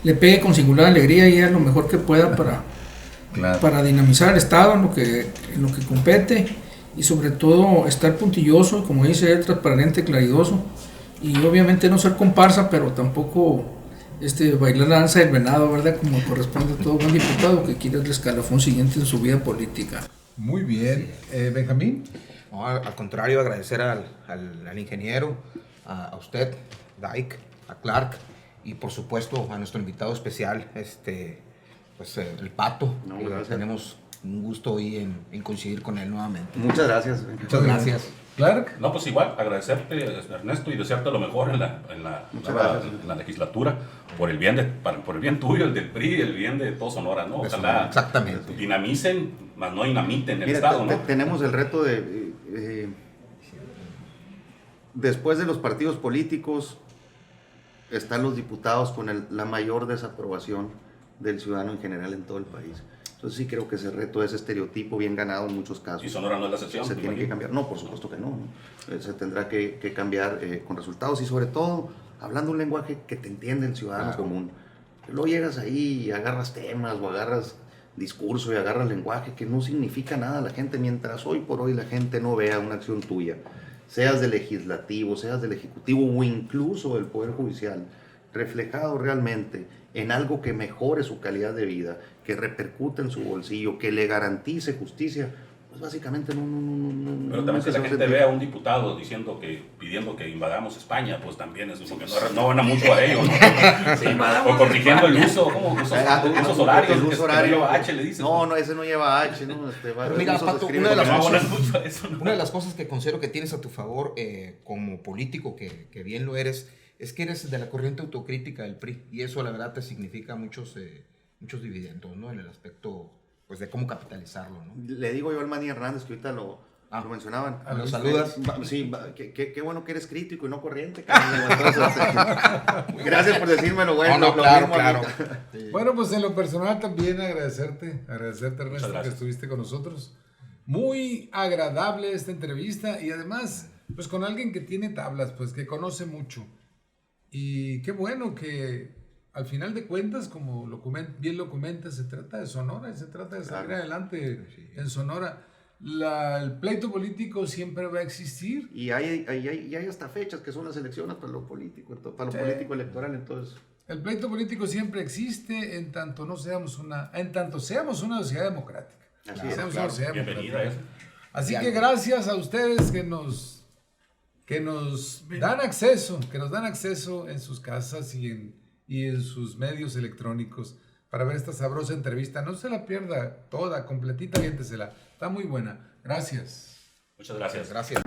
le pegue con singular alegría y haga lo mejor que pueda para dinamizar el Estado en lo que compete, y sobre todo estar puntilloso, como dice él, transparente, claridoso, y obviamente no ser comparsa, pero tampoco bailar la danza del venado, ¿verdad? Como corresponde a todo buen diputado que quiere el escalafón siguiente en su vida política. Muy bien. Benjamín. No, al contrario, agradecer al ingeniero, a usted, Dyke, a Clark, y por supuesto a nuestro invitado especial, pues el Pato. No, que gracias. tenemos un gusto hoy en coincidir con él nuevamente. Muchas gracias. Muchas gracias. Clark. No, pues igual, agradecerte, Ernesto, y desearte lo mejor en la legislatura, por el bien tuyo, el del PRI, el bien de todo Sonora, ¿no? Ojalá Exactamente. dinamicen, más no dinamiten el Mira, Estado, ¿no? tenemos el reto de, después de los partidos políticos, están los diputados con la mayor desaprobación del ciudadano en general en todo el país. Entonces sí creo que ese reto, ese estereotipo bien ganado en muchos casos, Y Sonora no es la excepción. se me tiene que imagino. cambiar. No, por supuesto que no. Se tendrá que cambiar con resultados y sobre todo hablando un lenguaje que te entiende el ciudadano común. Luego llegas ahí y agarras temas o agarras discurso y agarras lenguaje que no significa nada a la gente, mientras hoy por hoy la gente no vea una acción tuya, seas del legislativo, seas del ejecutivo o incluso del poder judicial, reflejado realmente en algo que mejore su calidad de vida, que repercute en su bolsillo, que le garantice justicia, pues básicamente no. Pero también si se la va a gente sentir. ve a un diputado pidiendo que invadamos España, pues también es como que no van a mucho a ello, ¿no? O corrigiendo el uso, como usos horarios, El que uso horario. lleva H, le dices. No, ese no lleva H, ¿no? Pero mira, uso se Pato, escribe una de con las no H. abonan mucho a eso, ¿no? Una de las cosas que considero que tienes a tu favor como político, que bien lo eres, es que eres de la corriente autocrítica del PRI, y eso la verdad te significa muchos dividendos, ¿no? En el aspecto, pues, de cómo capitalizarlo, ¿no? Le digo yo al Manny Hernández, que ahorita lo mencionaban. ¿Lo saludas? Sí, qué bueno que eres crítico y no corriente, cariño. Entonces, gracias por decírmelo, güey. No, Lo claro, mismo a mí. claro. Bueno, pues en lo personal también agradecerte Ernesto, que gracias. estuviste con nosotros. Muy agradable esta entrevista y además, pues con alguien que tiene tablas, pues que conoce mucho. Y qué bueno que al final de cuentas, como bien lo comentas, se trata de Sonora y se trata de salir adelante en Sonora. El pleito político siempre va a existir. Y hay hasta fechas que son las elecciones para lo político, político electoral, entonces. El pleito político siempre existe en tanto seamos una sociedad democrática. Así es, Seamos claro. una sociedad Bienvenida a democrática. eso. Así que gracias a ustedes que nos dan acceso en sus casas y en sus medios electrónicos para ver esta sabrosa entrevista. No se la pierda toda, completita, viéntesela. Está muy buena. Gracias. Muchas gracias. Gracias.